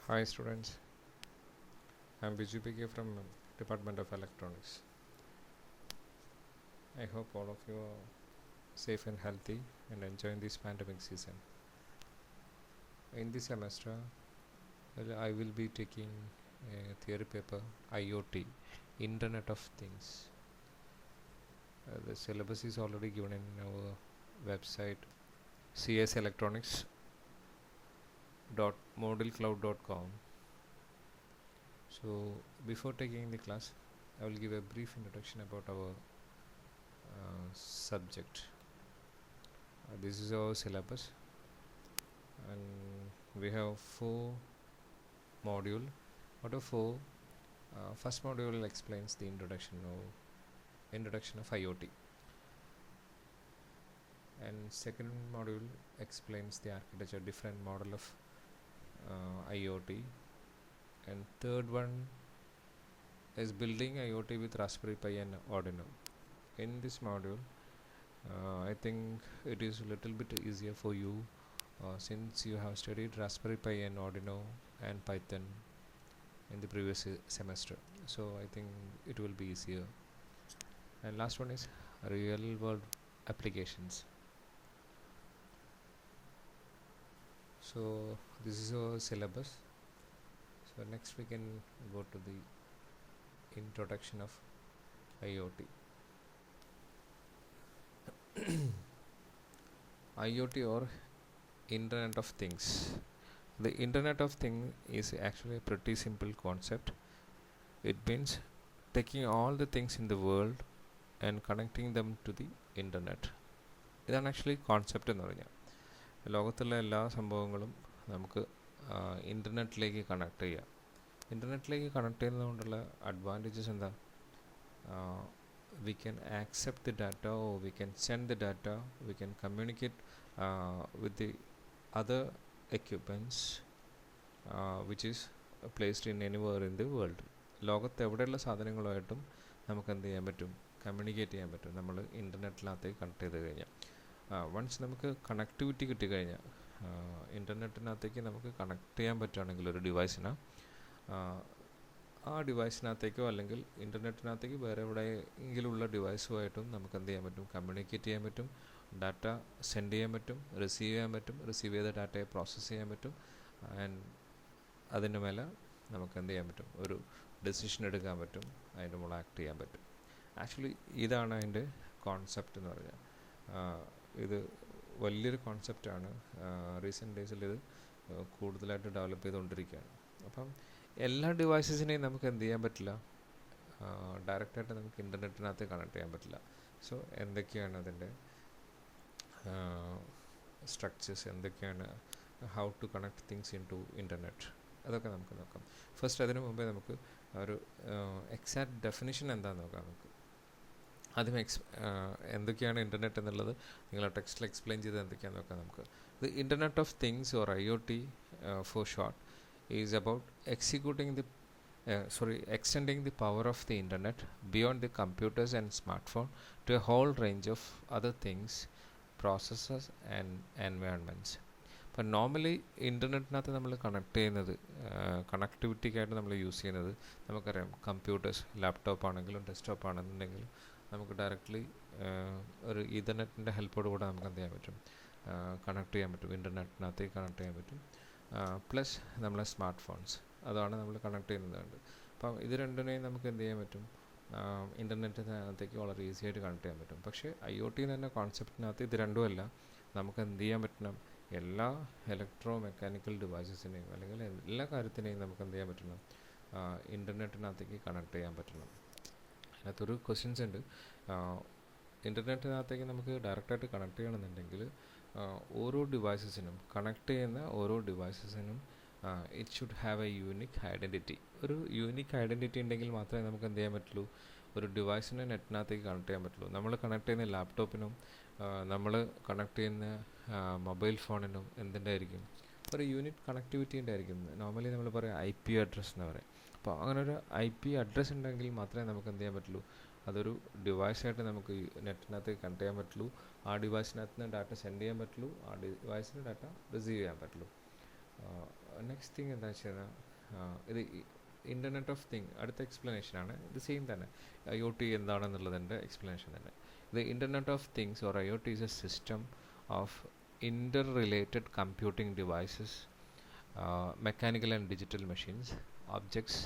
Hi students, I am Biju PK from Department of Electronics. I hope all of you are safe and healthy and enjoying this pandemic season. In this semester, I will be taking a theory paper IoT, Internet of Things. The syllabus is already given in our website cselectronics.moodlecloud.com. So before taking the class, I will give a brief introduction about our subject. This is our syllabus and we have 4 module. Out of 4, first module explains the introduction of IoT, and second module explains the architecture, different model of IoT, and third one is building IoT with Raspberry Pi and Arduino. In this module, I think it is a little bit easier for you since you have studied Raspberry Pi and Arduino and Python in the previous semester, so I think it will be easier. And last one is real world applications. So this is our syllabus. So next we can go to the introduction of IoT. IoT or Internet of Things. The Internet of Things is actually a pretty simple concept. It means taking all the things in the world and connecting them to the internet. ഇതാണ് actually concept എന്ന് പറഞ്ഞാൽ ലോകത്തുള്ള എല്ലാ സംഭവങ്ങളും നമുക്ക് ഇൻ്റർനെറ്റിലേക്ക് connect ചെയ്യാം. ഇൻ്റർനെറ്റിലേക്ക് connect ചെയ്യുന്നതുകൊണ്ടുള്ള advantages എന്താ? We can accept the data, or we can send the data, we can communicate with the other equipments which is placed in anywhere in the world. ലോകത്ത് എവിടെയുള്ള സാധനങ്ങളുമായിട്ടും നമുക്ക് എന്ത് ചെയ്യാൻ പറ്റും? കമ്മ്യൂണിക്കേറ്റ് ചെയ്യാൻ പറ്റും നമ്മൾ ഇൻ്റർനെറ്റിനകത്തേക്ക് കണക്ട് ചെയ്ത് കഴിഞ്ഞാൽ. വൺസ് നമുക്ക് കണക്ടിവിറ്റി കിട്ടിക്കഴിഞ്ഞാൽ ഇൻ്റർനെറ്റിനകത്തേക്ക് നമുക്ക് കണക്ട് ചെയ്യാൻ പറ്റുകയാണെങ്കിൽ ഒരു ഡിവൈസിന് ആ ഡിവൈസിനകത്തേക്കോ അല്ലെങ്കിൽ ഇൻ്റർനെറ്റിനകത്തേക്ക് വേറെ എവിടെയെങ്കിലുള്ള ഡിവൈസുമായിട്ടും നമുക്ക് എന്ത് ചെയ്യാൻ പറ്റും? കമ്മ്യൂണിക്കേറ്റ് ചെയ്യാൻ പറ്റും, ഡാറ്റ സെൻഡ് ചെയ്യാൻ പറ്റും, റിസീവ് ചെയ്യാൻ പറ്റും, റിസീവ് ചെയ്ത ഡാറ്റയെ പ്രോസസ്സ് ചെയ്യാൻ പറ്റും, ആൻഡ് അതിൻ്റെ മേലെ നമുക്ക് എന്ത് ചെയ്യാൻ പറ്റും? ഒരു ഡെസിഷൻ എടുക്കാൻ പറ്റും, അതിൻ്റെ മുകളിൽ ആക്ട് ചെയ്യാൻ പറ്റും. ആക്ച്വലി ഇതാണ് അതിൻ്റെ കോൺസെപ്റ്റ് എന്ന് പറഞ്ഞാൽ. ഇത് വലിയൊരു കോൺസെപ്റ്റാണ്. റീസെൻറ്റ് ഡേയ്സിൽ ഇത് കൂടുതലായിട്ട് ഡെവലപ്പ് ചെയ്തുകൊണ്ടിരിക്കുകയാണ്. അപ്പം എല്ലാ ഡിവൈസസിനെയും നമുക്ക് എന്ത് ചെയ്യാൻ പറ്റില്ല? ഡയറക്റ്റായിട്ട് നമുക്ക് ഇൻ്റർനെറ്റിനകത്ത് കണക്ട് ചെയ്യാൻ പറ്റില്ല. സോ എന്തൊക്കെയാണ് അതിൻ്റെ സ്ട്രക്ചേഴ്സ്, എന്തൊക്കെയാണ്, how to connect things into internet, അതൊക്കെ നമുക്ക് നോക്കാം. ഫസ്റ്റ് അതിന് മുമ്പേ നമുക്ക് ഒരു എക്സാക്റ്റ് ഡെഫിനിഷൻ എന്താണെന്ന് നോക്കാം. നമുക്ക് ആദ്യം എന്തൊക്കെയാണ് ഇൻ്റർനെറ്റ് എന്നുള്ളത് നിങ്ങൾ ആ ടെക്സ്റ്റിൽ എക്സ്പ്ലെയിൻ ചെയ്ത് എന്തൊക്കെയാണെന്ന് നോക്കാം. നമുക്ക് the internet of things or IoT for short is about extending the power of the internet beyond the computers and smartphone to a whole range of other things, processes and environments. അപ്പം normally ഇൻ്റർനെറ്റിനകത്ത് നമ്മൾ connect ചെയ്യുന്നത്, കണക്ടിവിറ്റിക്കായിട്ട് നമ്മൾ use ചെയ്യുന്നത് നമുക്കറിയാം. Computers, laptop ആണെങ്കിലും desktop ആണെന്നുണ്ടെങ്കിലും നമുക്ക് directly ഒരു ഇൻ്റർനെറ്റിൻ്റെ ഹെൽപ്പോട് കൂടെ നമുക്ക് എന്ത് ചെയ്യാൻ പറ്റും? കണക്ട് ചെയ്യാൻ പറ്റും, ഇൻ്റർനെറ്റിനകത്തേക്ക് കണക്ട് ചെയ്യാൻ പറ്റും. പ്ലസ് നമ്മളെ സ്മാർട്ട് ഫോൺസ്, അതാണ് നമ്മൾ കണക്ട് ചെയ്യുന്നതുണ്ട്. അപ്പം ഇത് രണ്ടിനെയും നമുക്ക് എന്ത് ചെയ്യാൻ പറ്റും? ഇൻ്റർനെറ്റിനകത്തേക്ക് വളരെ ഈസി ആയിട്ട് കണക്ട് ചെയ്യാൻ പറ്റും. പക്ഷേ IoT എന്ന് പറഞ്ഞ കോൺസെപ്റ്റിനകത്ത് ഇത് രണ്ടുമല്ല. നമുക്ക് എന്ത് ചെയ്യാൻ പറ്റണം? എല്ലാ ഇലക്ട്രോ മെക്കാനിക്കൽ ഡിവൈസസിനെയും അല്ലെങ്കിൽ എല്ലാ കാര്യത്തിനെയും നമുക്ക് എന്ത് ചെയ്യാൻ പറ്റണം? ഇൻ്റർനെറ്റിനകത്തേക്ക് കണക്ട് ചെയ്യാൻ പറ്റണം. അതിനകത്തൊരു ക്വസ്റ്റ്യൻസ് ഉണ്ട്. ഇൻ്റർനെറ്റിനകത്തേക്ക് നമുക്ക് ഡയറക്റ്റായിട്ട് കണക്ട് ചെയ്യണമെന്നുണ്ടെങ്കിൽ ഓരോ ഡിവൈസസിനും, കണക്ട് ചെയ്യുന്ന ഓരോ ഡിവൈസസിനും it should have a unique identity. ഒരു യൂണിക് ഐഡൻറ്റിറ്റി ഉണ്ടെങ്കിൽ മാത്രമേ നമുക്ക് എന്ത് ചെയ്യാൻ പറ്റുള്ളൂ? ഒരു ഡിവൈസിനെ നെറ്റിനകത്തേക്ക് കണക്ട് ചെയ്യാൻ പറ്റുള്ളൂ. നമ്മൾ കണക്ട് ചെയ്യുന്ന ലാപ്ടോപ്പിനും നമ്മൾ കണക്ട് ചെയ്യുന്ന മൊബൈൽ ഫോണിനും എന്തിൻ്റെ ആയിരിക്കും? ഒരു യൂണിറ്റ് കണക്ടിവിറ്റി ഉണ്ടായിരിക്കും. നോർമലി നമ്മൾ പറയും IP അഡ്രസ്സ് എന്ന് പറയും. അപ്പോൾ അങ്ങനെ ഒരു IP അഡ്രസ്സ് ഉണ്ടെങ്കിൽ മാത്രമേ നമുക്ക് എന്ത് ചെയ്യാൻ പറ്റുള്ളൂ? അതൊരു ഡിവൈസായിട്ട് നമുക്ക് നെറ്റിനകത്ത് കണക്ട് ചെയ്യാൻ പറ്റുള്ളൂ. ആ ഡിവൈസിനകത്ത് നിന്ന് ഡാറ്റ സെൻഡ് ചെയ്യാൻ പറ്റുള്ളൂ, ആ ഡിവൈസിന് ഡാറ്റ റിസീവ് ചെയ്യാൻ പറ്റുള്ളൂ. നെക്സ്റ്റ് തിങ് എന്താ വെച്ചാൽ ഇത് ഇൻ്റർനെറ്റ് ഓഫ് തിങ് അടുത്ത എക്സ്പ്ലനേഷനാണ്. ഇത് സെയിം തന്നെ, IoT എന്താണെന്നുള്ളതിൻ്റെ എക്സ്പ്ലനേഷൻ തന്നെ. The Internet of Things or IoT is a system of interrelated computing devices, mechanical and digital machines, objects,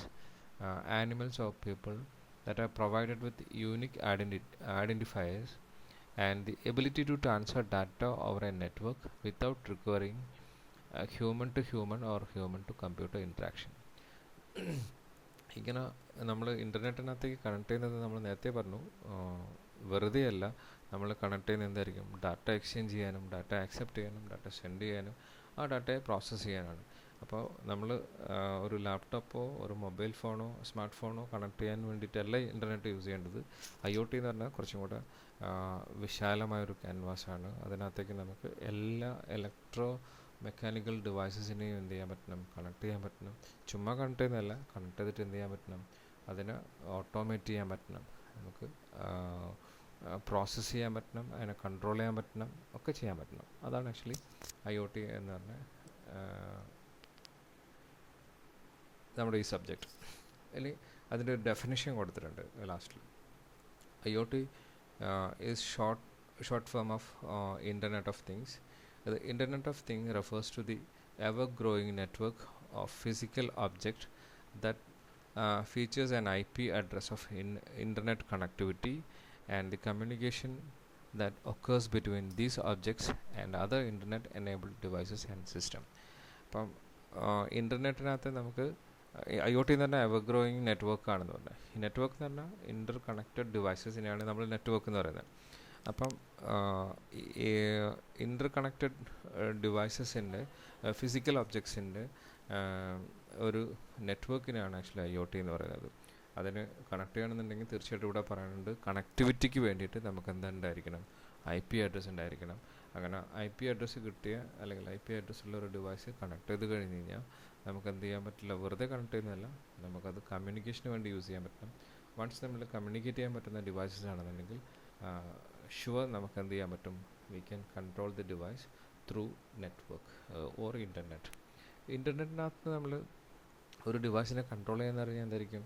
animals or people that are provided with unique identifiers and the ability to transfer data over a network without requiring human to human or human to computer interaction. ഇങ്ങനെ നമ്മൾ ഇൻ്റർനെറ്റിനകത്തേക്ക് connect ചെയ്യുന്നത് നമ്മൾ നേരത്തെ പറഞ്ഞു, വെറുതെ അല്ല. നമ്മൾ connect ചെയ്യുന്നത് എന്തായിരിക്കും? ഡാറ്റ എക്സ്ചേഞ്ച് ചെയ്യാനും ഡാറ്റ ആക്സെപ്റ്റ് ചെയ്യാനും ഡാറ്റ സെൻഡ് ചെയ്യാനും ആ ഡാറ്റയെ പ്രോസസ്സ് ചെയ്യാനാണ്. അപ്പോൾ നമ്മൾ ഒരു ലാപ്ടോപ്പോ ഒരു മൊബൈൽ ഫോണോ സ്മാർട്ട് ഫോണോ കണക്ട് ചെയ്യാൻ വേണ്ടിയിട്ടല്ല ഇൻ്റർനെറ്റ് യൂസ് ചെയ്യേണ്ടത്. IoT എന്ന് പറഞ്ഞാൽ കുറച്ചും കൂടെ വിശാലമായൊരു ക്യാൻവാസാണ്. അതിനകത്തേക്ക് നമുക്ക് എല്ലാ ഇലക്ട്രോ മെക്കാനിക്കൽ ഡിവൈസസിനെയും എന്ത് ചെയ്യാൻ പറ്റണം? കണക്ട് ചെയ്യാൻ പറ്റണം. ചുമ്മാ കണക്ട് ചെയ്യുന്നതല്ല, കണക്ട് ചെയ്തിട്ട് എന്ത് ചെയ്യാൻ പറ്റണം? അതിനെ ഓട്ടോമേറ്റ് ചെയ്യാൻ പറ്റണം, നമുക്ക് പ്രോസസ്സ് ചെയ്യാൻ പറ്റണം, അതിനെ കൺട്രോൾ ചെയ്യാൻ പറ്റണം, ഒക്കെ ചെയ്യാൻ പറ്റണം. അതാണ് ആക്ച്വലി IoT എന്ന് പറഞ്ഞ നമ്മുടെ ഈ സബ്ജക്റ്റ്. അതിൽ അതിൻ്റെ ഒരു ഡെഫിനിഷൻ കൊടുത്തിട്ടുണ്ട് ലാസ്റ്റിൽ. IoT is short form of Internet of Things. The Internet of Things refers to the ever-growing network of physical objects that features an IP address of internet connectivity and the communication that occurs between these objects and other internet-enabled devices and system. അപ്പം ഇൻ്റർനെറ്റിനകത്ത് നമുക്ക് IoT എന്ന് പറഞ്ഞാൽ ever growing network ആണെന്ന് പറഞ്ഞാൽ, ഈ network എന്ന് പറഞ്ഞാൽ ഇൻ്റർ connected ഡിവൈസസിനെയാണ് നമ്മൾ നെറ്റ്വർക്ക് എന്ന് പറയുന്നത്. അപ്പം ഇൻ്റർ കണക്റ്റഡ് ഡിവൈസസിൻ്റെ ഫിസിക്കൽ ഒബ്ജക്ട്സിൻ്റെ ഒരു നെറ്റ്വർക്കിനാണ് ആക്ച്വലി IoT എന്ന് പറയുന്നത്. അതിന് കണക്ട് ചെയ്യണമെന്നുണ്ടെങ്കിൽ തീർച്ചയായിട്ടും ഇവിടെ പറയുന്നുണ്ട്, കണക്ടിവിറ്റിക്ക് വേണ്ടിയിട്ട് നമുക്ക് എന്തായിരിക്കണം? IP അഡ്രസ്സ് ഉണ്ടായിരിക്കണം. അങ്ങനെ IP അഡ്രസ്സ് കിട്ടിയ അല്ലെങ്കിൽ IP അഡ്രസ്സുള്ള ഒരു ഡിവൈസ് കണക്ട് ചെയ്ത് കഴിഞ്ഞ് കഴിഞ്ഞാൽ നമുക്ക് എന്ത് ചെയ്യാൻ പറ്റില്ല? വെറുതെ കണക്ട് ചെയ്യുന്നതല്ല, നമുക്കത് കമ്മ്യൂണിക്കേഷന് വേണ്ടി യൂസ് ചെയ്യാൻ പറ്റണം. വൺസ് നമ്മൾ കമ്മ്യൂണിക്കേറ്റ് ചെയ്യാൻ പറ്റുന്ന ഡിവൈസസ് ആണെന്നുണ്ടെങ്കിൽ ഷുവർ നമുക്ക് എന്ത് ചെയ്യാൻ പറ്റും? We can control the device through network or internet. ഇൻ്റർനെറ്റിനകത്ത് നമ്മൾ ഒരു ഡിവൈസിനെ കൺട്രോൾ ചെയ്യാന്ന് പറഞ്ഞാൽ എന്തായിരിക്കും?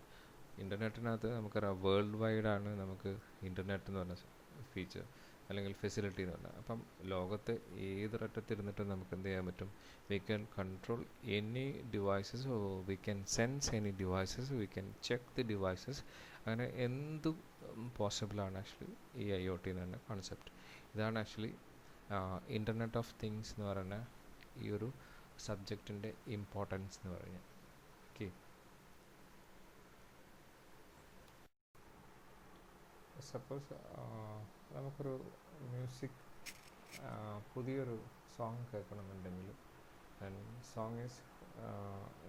ഇൻ്റർനെറ്റിനകത്ത് നമുക്കറിയാം വേൾഡ് വൈഡാണ് നമുക്ക് ഇൻ്റർനെറ്റ് എന്ന് പറഞ്ഞ ഫീച്ചർ അല്ലെങ്കിൽ ഫെസിലിറ്റി എന്ന് പറഞ്ഞാൽ. അപ്പം ലോകത്തെ ഏതൊരറ്റത്തിരുന്നിട്ടും നമുക്ക് എന്ത് ചെയ്യാൻ പറ്റും? We can control any devices, we can sense any devices, V can check the devices. അങ്ങനെ എന്തും പോസിബിളാണ് ആക്ച്വലി ഈ IoT എന്ന് പറഞ്ഞ കോൺസെപ്റ്റ്. ഇതാണ് ആക്ച്വലി ഇൻ്റർനെറ്റ് ഓഫ് തിങ്സ് എന്ന് പറയുന്ന ഈ ഒരു സബ്ജക്റ്റിൻ്റെ ഇമ്പോർട്ടൻസ് എന്ന് പറഞ്ഞാൽ. ഓക്കെ, സപ്പോസ് നമുക്കൊരു മ്യൂസിക് പുതിയൊരു സോങ് കേൾക്കണമെന്നുണ്ടെങ്കിൽ, song is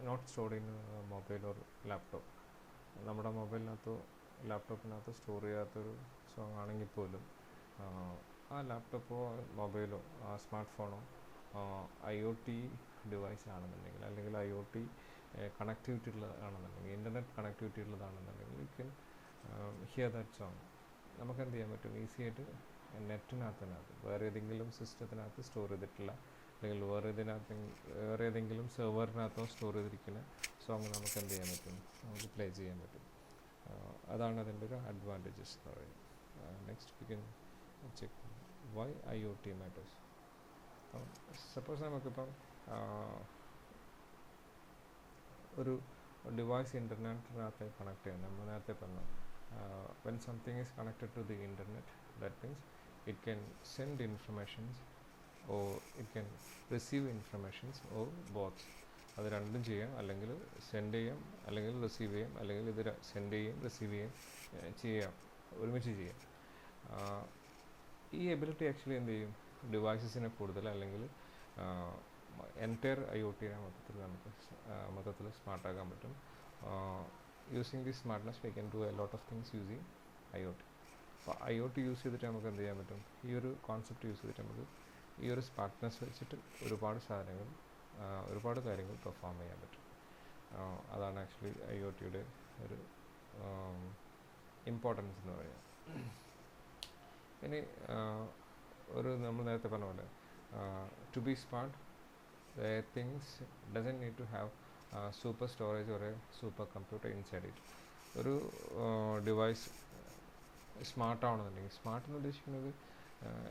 not stored in mobile or laptop. നമ്മുടെ മൊബൈലിനകത്തോ ലാപ്ടോപ്പിനകത്തോ സ്റ്റോർ ചെയ്യാത്തൊരു സോങ് ആണെങ്കിൽ പോലും ആ ലാപ്ടോപ്പോ മൊബൈലോ സ്മാർട്ട് ഫോണോ IoT ഡിവൈസ് ആണെന്നുണ്ടെങ്കിൽ, അല്ലെങ്കിൽ IoT കണക്ടിവിറ്റി ഉള്ളതാണെന്നുണ്ടെങ്കിൽ, ഇൻ്റർനെറ്റ് കണക്ടിവിറ്റി ഉള്ളതാണെന്നുണ്ടെങ്കിൽ, you can hear that song. നമുക്ക് എന്ത് ചെയ്യാൻ പറ്റും? ഈസി ആയിട്ട് നെറ്റിനകത്ത് വേറെ ഏതെങ്കിലും സിസ്റ്റത്തിനകത്ത് സ്റ്റോർ ചെയ്തിട്ടുള്ള, അല്ലെങ്കിൽ വേറെ ഏതെങ്കിലും സെർവറിനകത്തോ സ്റ്റോർ ചെയ്തിരിക്കുന്ന സോങ് നമുക്ക് എന്ത് ചെയ്യാൻ പറ്റും? നമുക്ക് പ്ലേ ചെയ്യാൻ പറ്റും. അതാണ് അതിൻ്റെ ഒരു അഡ്വാൻറ്റേജസ് എന്ന് പറയുന്നത്. Next we can check why IoT matters. Suppose നമുക്കിപ്പം ഒരു ഡിവൈസ് ഇൻ്റർനെറ്റിനകത്ത് കണക്ട് ചെയ്യാൻ, നമ്മൾ നേരത്തെ പറഞ്ഞു, when something is connected to the internet, that means it can send informations or it can receive informations or both. അത് രണ്ടും ചെയ്യാം, അല്ലെങ്കിൽ സെൻഡ് ചെയ്യാം, അല്ലെങ്കിൽ റിസീവ് ചെയ്യാം, അല്ലെങ്കിൽ ഇത് സെൻഡ് ചെയ്യും റിസീവ് ചെയ്യാം, ഒരുമിച്ച് ചെയ്യാം. ഈ എബിലിറ്റി ആക്ച്വലി എന്ത് ചെയ്യും? ഡിവൈസസിനെ കൂടുതൽ, അല്ലെങ്കിൽ എൻറ്റയർ IoT നമുക്ക് മൊത്തത്തിൽ സ്മാർട്ടാക്കാൻ പറ്റും. Using this smartness we can do a lot of things using IoT. അപ്പോൾ IoT യൂസ് ചെയ്തിട്ട് നമുക്ക് എന്ത് ചെയ്യാൻ പറ്റും? ഈ ഒരു കോൺസെപ്റ്റ് യൂസ് ചെയ്തിട്ട് നമുക്ക് ഈ ഒരു സ്മാർട്ട്നെസ് വെച്ചിട്ട് ഒരുപാട് കാര്യങ്ങൾ പെർഫോം ചെയ്യാൻ പറ്റും. അതാണ് ആക്ച്വലി IoTയുടെ ഒരു ഇമ്പോർട്ടൻസ് എന്ന് പറയുന്നത്. ഇനി നമ്മൾ നേരത്തെ പറഞ്ഞ പോലെ to be smart where things doesn't need to have super storage or a super computer inside it. ഒരു ഡിവൈസ് സ്മാർട്ട് ആവണമെന്നുണ്ടെങ്കിൽ, സ്മാർട്ട് എന്ന് ഉദ്ദേശിക്കുന്നത്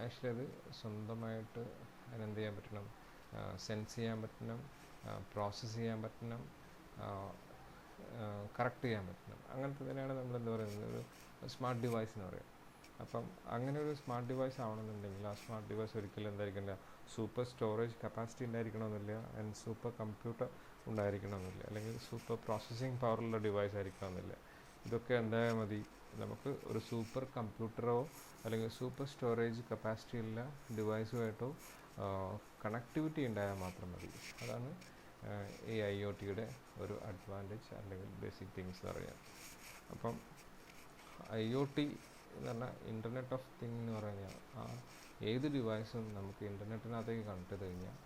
ആക്ച്വലി അത് സ്വന്തമായിട്ട് അതിനെന്ത് ചെയ്യാൻ പറ്റണം, സെൻസ് ചെയ്യാൻ പറ്റണം, പ്രോസസ്സ് ചെയ്യാൻ പറ്റണം, കറക്റ്റ് ചെയ്യാൻ പറ്റണം. അങ്ങനത്തെ തന്നെയാണ് നമ്മൾ എന്താ പറയുന്നത് ഒരു സ്മാർട്ട് ഡിവൈസ് എന്ന് പറയുന്നത്. അപ്പം അങ്ങനെ ഒരു സ്മാർട്ട് ഡിവൈസ് ആവണമെന്നുണ്ടെങ്കിൽ ആ സ്മാർട്ട് ഡിവൈസ് ഒരിക്കലും എന്തായിരിക്കില്ല, സൂപ്പർ സ്റ്റോറേജ് കപ്പാസിറ്റി ഉണ്ടായിരിക്കണമെന്നില്ല, ആൻഡ് സൂപ്പർ കമ്പ്യൂട്ടർ ഉണ്ടായിരിക്കണമെന്നില്ല, അല്ലെങ്കിൽ സൂപ്പർ പ്രോസസ്സിങ് പവറുള്ള ഡിവൈസ് ആയിരിക്കണമെന്നില്ല. ഇതൊക്കെ എന്തായാൽ മതി, നമുക്ക് ഒരു സൂപ്പർ കമ്പ്യൂട്ടറോ അല്ലെങ്കിൽ സൂപ്പർ സ്റ്റോറേജ് കപ്പാസിറ്റി ഉള്ള ഡിവൈസുമായിട്ടോ കണക്ടിവിറ്റി ഉണ്ടായാൽ മാത്രം മതി. അതാണ് ഈ IoTയുടെ ഒരു അഡ്വാൻറ്റേജ് അല്ലെങ്കിൽ ബേസിക് തിങ്സ് എന്ന് പറയാം. അപ്പം IoT എന്ന് പറഞ്ഞാൽ ഇൻ്റർനെറ്റ് ഓഫ് തിങ് എന്ന് പറഞ്ഞാൽ ആ ഏത് ഡിവൈസും നമുക്ക് ഇൻ്റർനെറ്റിനകത്തേക്ക് കണക്ട് ചെയ്ത് കഴിഞ്ഞാൽ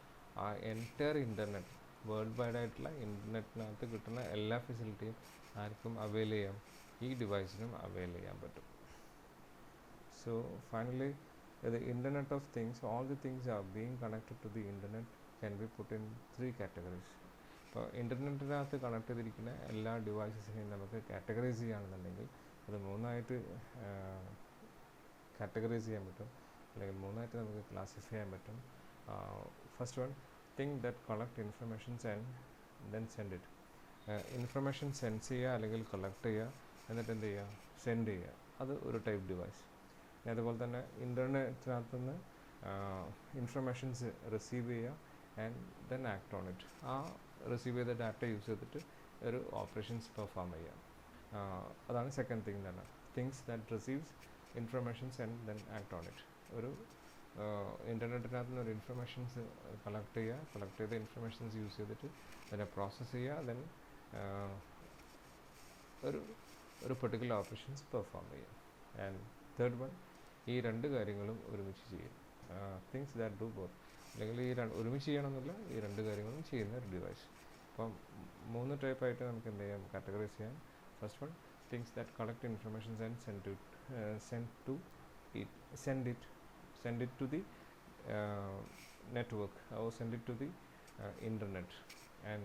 ആ എൻറ്റയർ ഇൻ്റർനെറ്റ്, വേൾഡ് വൈഡ് ആയിട്ടുള്ള ഇൻ്റർനെറ്റിനകത്ത് കിട്ടുന്ന എല്ലാ ഫെസിലിറ്റിയും ആർക്കും അവൈൽ ചെയ്യാം, ഈ ഡിവൈസിനും അവൈൽ ചെയ്യാൻ പറ്റും. So finally, the Internet of Things, all the things are being connected to the Internet can be put in 3 categories. ഇപ്പോൾ ഇൻ്റർനെറ്റിനകത്ത് കണക്ട് ചെയ്തിരിക്കുന്ന എല്ലാ ഡിവൈസസിനെയും നമുക്ക് കാറ്റഗറൈസ് ചെയ്യുകയാണെന്നുണ്ടെങ്കിൽ അത് 3ആയിട്ട് കാറ്റഗറൈസ് ചെയ്യാൻ പറ്റും, അല്ലെങ്കിൽ 3ആയിട്ട് നമുക്ക് ക്ലാസിഫൈ ചെയ്യാൻ പറ്റും. First one, thing that collect informations and then send it. Information sense ചെയ്യുക അല്ലെങ്കിൽ കളക്ട് ചെയ്യുക, എന്നിട്ട് എന്ത് ചെയ്യുക, സെൻഡ് ചെയ്യുക, അത് ഒരു ടൈപ്പ് ഡിവൈസ്. അതുപോലെ തന്നെ ഇൻ്റർനെറ്റിനകത്തു നിന്ന് ഇൻഫർമേഷൻസ് റിസീവ് ചെയ്യുക and then act on it. ആ റിസീവ് ചെയ്ത ഡാറ്റ യൂസ് ചെയ്തിട്ട് ഒരു ഓപ്പറേഷൻസ് പെർഫോം ചെയ്യാം. അതാണ് സെക്കൻഡ് തിങ് തന്നെ, things that receives informations and then act on it. ഒരു ഇൻ്റർനെറ്റിനകത്ത് നിന്ന് ഒരു ഇൻഫർമേഷൻസ് കളക്ട് ചെയ്യുക, കളക്ട് ചെയ്ത ഇൻഫർമേഷൻസ് യൂസ് ചെയ്തിട്ട് അതിനെ പ്രോസസ്സ് ചെയ്യുക, ദെൻ ഒരു പെർട്ടിക്കുലർ ഓപ്പറേഷൻസ് പെർഫോം ചെയ്യുക. ആൻഡ് തേർഡ് വൺ, ഈ രണ്ട് കാര്യങ്ങളും ഒരുമിച്ച് ചെയ്യും, തിങ്സ് ദാറ്റ് ഡു ബോത്ത്, അല്ലെങ്കിൽ ഈ ഒരുമിച്ച് ചെയ്യണമെന്നില്ല, ഈ രണ്ട് കാര്യങ്ങളും ചെയ്യുന്ന ഒരു ഡിവൈസ്. അപ്പം 3 ടൈപ്പായിട്ട് നമുക്ക് എന്ത് ചെയ്യാം, കാറ്റഗറൈസ് ചെയ്യാം. First one, things that collect informations and send it to the network or send it to the internet. And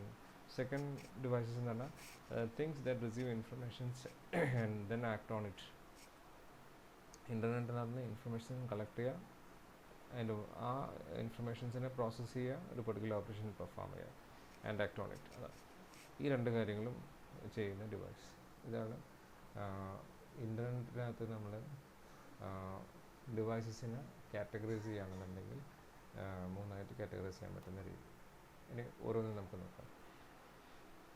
second devices എന്ന് പറഞ്ഞാൽ things that receive informations and then act on it. ഇൻ്റർനെറ്റിനകത്ത് information collect ചെയ്യുക, അതിൻ്റെ ആ ഇൻഫർമേഷൻസിനെ process ചെയ്യുക, ഒരു particular operation perform ചെയ്യുക, ആൻഡ് ആക്ട് ഓൺ ഇറ്റ്. അതാണ് ഈ രണ്ട് കാര്യങ്ങളും ചെയ്യുന്ന ഡിവൈസ്. ഇതാണ് ഇൻ്റർനെറ്റിനകത്ത് നമ്മൾ ഡിവൈസസിനെ കാറ്റഗറൈസ് ചെയ്യുകയാണെന്നുണ്ടെങ്കിൽ 3ആയിട്ട് കാറ്റഗറൈസ് ചെയ്യാൻ പറ്റുന്ന രീതി. ഇനി ഓരോന്നും നമുക്ക് നോക്കാം.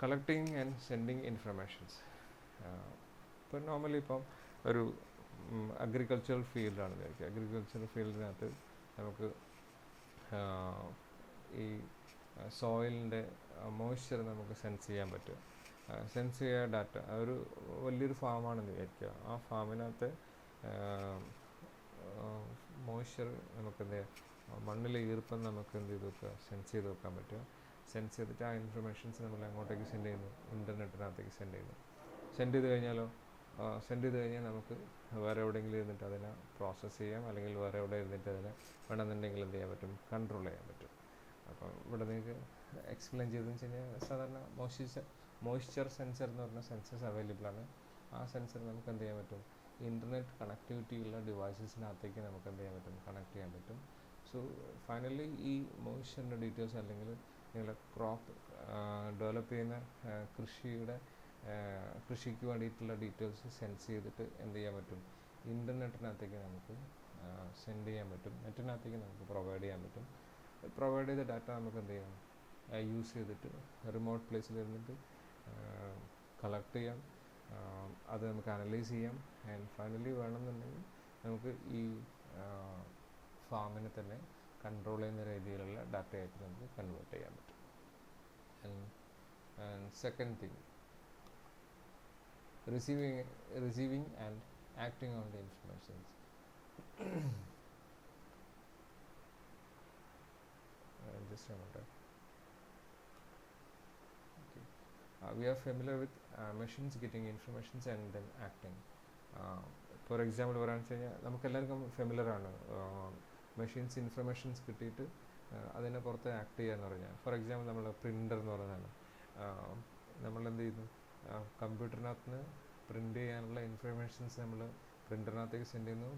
Collecting and sending informations. ഇപ്പം നോർമലി ഇപ്പം ഒരു അഗ്രികൾച്ചറൽ ഫീൽഡാണ് വിചാരിക്കുക. അഗ്രികൾച്ചറൽ ഫീൽഡിനകത്ത് നമുക്ക് ഈ സോയിലിൻ്റെ മോയ്സ്ചർ നമുക്ക് സെൻസ് ചെയ്യാൻ പറ്റും. സെൻസ് ചെയ്യുക ഡാറ്റ, ഒരു വലിയൊരു ഫാമാണെന്ന് വിചാരിക്കുക. ആ ഫാമിനകത്ത് മോയ്സ്ചർ നമുക്ക് എന്ത് ചെയ്യാം, മണ്ണിലെ ഈർപ്പം നമുക്ക് എന്ത് ചെയ്ത് വെക്കുക, സെൻസ് ചെയ്ത് വെക്കാൻ പറ്റുക. സെൻസ് ചെയ്തിട്ട് ആ ഇൻഫർമേഷൻസ് നമ്മൾ അങ്ങോട്ടേക്ക് സെൻഡ് ചെയ്യുന്നു, ഇൻ്റർനെറ്റിനകത്തേക്ക് സെൻഡ് ചെയ്യുന്നു. സെൻഡ് ചെയ്ത് കഴിഞ്ഞാൽ നമുക്ക് വേറെ എവിടെയെങ്കിലും ഇരുന്നിട്ട് അതിനെ പ്രോസസ്സ് ചെയ്യാം, അല്ലെങ്കിൽ വേറെ എവിടെ ഇരുന്നിട്ട് അതിനെ വേണമെന്നുണ്ടെങ്കിൽ എന്ത് ചെയ്യാൻ പറ്റും, കൺട്രോൾ ചെയ്യാൻ പറ്റും. അപ്പം ഇവിടെ നിങ്ങൾക്ക് എക്സ്പ്ലെയിൻ ചെയ്തതെന്ന് വെച്ച് കഴിഞ്ഞാൽ സാധാരണ മോയ്സ്ചർ സെൻസർ എന്ന് പറഞ്ഞ സെൻസേഴ്സ് അവൈലബിൾ ആണ്. ആ സെൻസർ നമുക്ക് എന്ത് ചെയ്യാൻ പറ്റും, ഇൻ്റർനെറ്റ് കണക്ടിവിറ്റി ഉള്ള ഡിവൈസസിനകത്തേക്ക് നമുക്ക് എന്ത് ചെയ്യാൻ പറ്റും, കണക്ട് ചെയ്യാൻ പറ്റും. സോ ഫൈനലി ഈ മോയ്സ്ചറിൻ്റെ ഡീറ്റെയിൽസ്, അല്ലെങ്കിൽ നിങ്ങളുടെ ക്രോപ്പ് ഡെവലപ്പ് ചെയ്യുന്ന കൃഷിക്ക് വേണ്ടിയിട്ടുള്ള ഡീറ്റെയിൽസ് സെൻസ് ചെയ്തിട്ട് എന്ത് ചെയ്യാൻ പറ്റും, ഇൻ്റർനെറ്റിനകത്തേക്ക് നമുക്ക് സെൻഡ് ചെയ്യാൻ പറ്റും, നെറ്റിനകത്തേക്ക് നമുക്ക് പ്രൊവൈഡ് ചെയ്യാൻ പറ്റും. പ്രൊവൈഡ് ചെയ്ത ഡാറ്റ നമുക്ക് എന്ത് ചെയ്യാം, യൂസ് ചെയ്തിട്ട് റിമോട്ട് പ്ലേസിൽ ഇരുന്നിട്ട് കളക്ട് ചെയ്യാം, അത് നമുക്ക് അനലൈസ് ചെയ്യാം. ആൻഡ് ഫൈനലി വേണമെന്നുണ്ടെങ്കിൽ നമുക്ക് ഈ ഫാമിനെ തന്നെ കൺട്രോൾ ചെയ്യുന്ന രീതിയിലുള്ള ഡാറ്റയായിട്ട് നമുക്ക് കൺവേർട്ട് ചെയ്യാൻ പറ്റും. And second thing, receiving and acting on the information. Just a minute. Okay. We are familiar with machines getting informations and then acting. For example, പറയാന്ന് വെച്ച് കഴിഞ്ഞാൽ നമുക്ക് എല്ലാവർക്കും ഫെമിലർ ആണ് മെഷീൻസ് ഇൻഫർമേഷൻസ് കിട്ടിയിട്ട് അതിനെ പുറത്ത് ആക്ട് ചെയ്യുക എന്ന് പറഞ്ഞാൽ, ഫോർ എക്സാമ്പിൾ നമ്മൾ പ്രിൻ്റർ എന്ന് പറയുന്നതാണ്. നമ്മൾ എന്ത് ചെയ്യുന്നു, കമ്പ്യൂട്ടറിനകത്ത് നിന്ന് പ്രിൻ്റ് ചെയ്യാനുള്ള ഇൻഫർമേഷൻസ് നമ്മൾ പ്രിൻ്ററിനകത്തേക്ക് സെൻഡ് ചെയ്യുന്നു.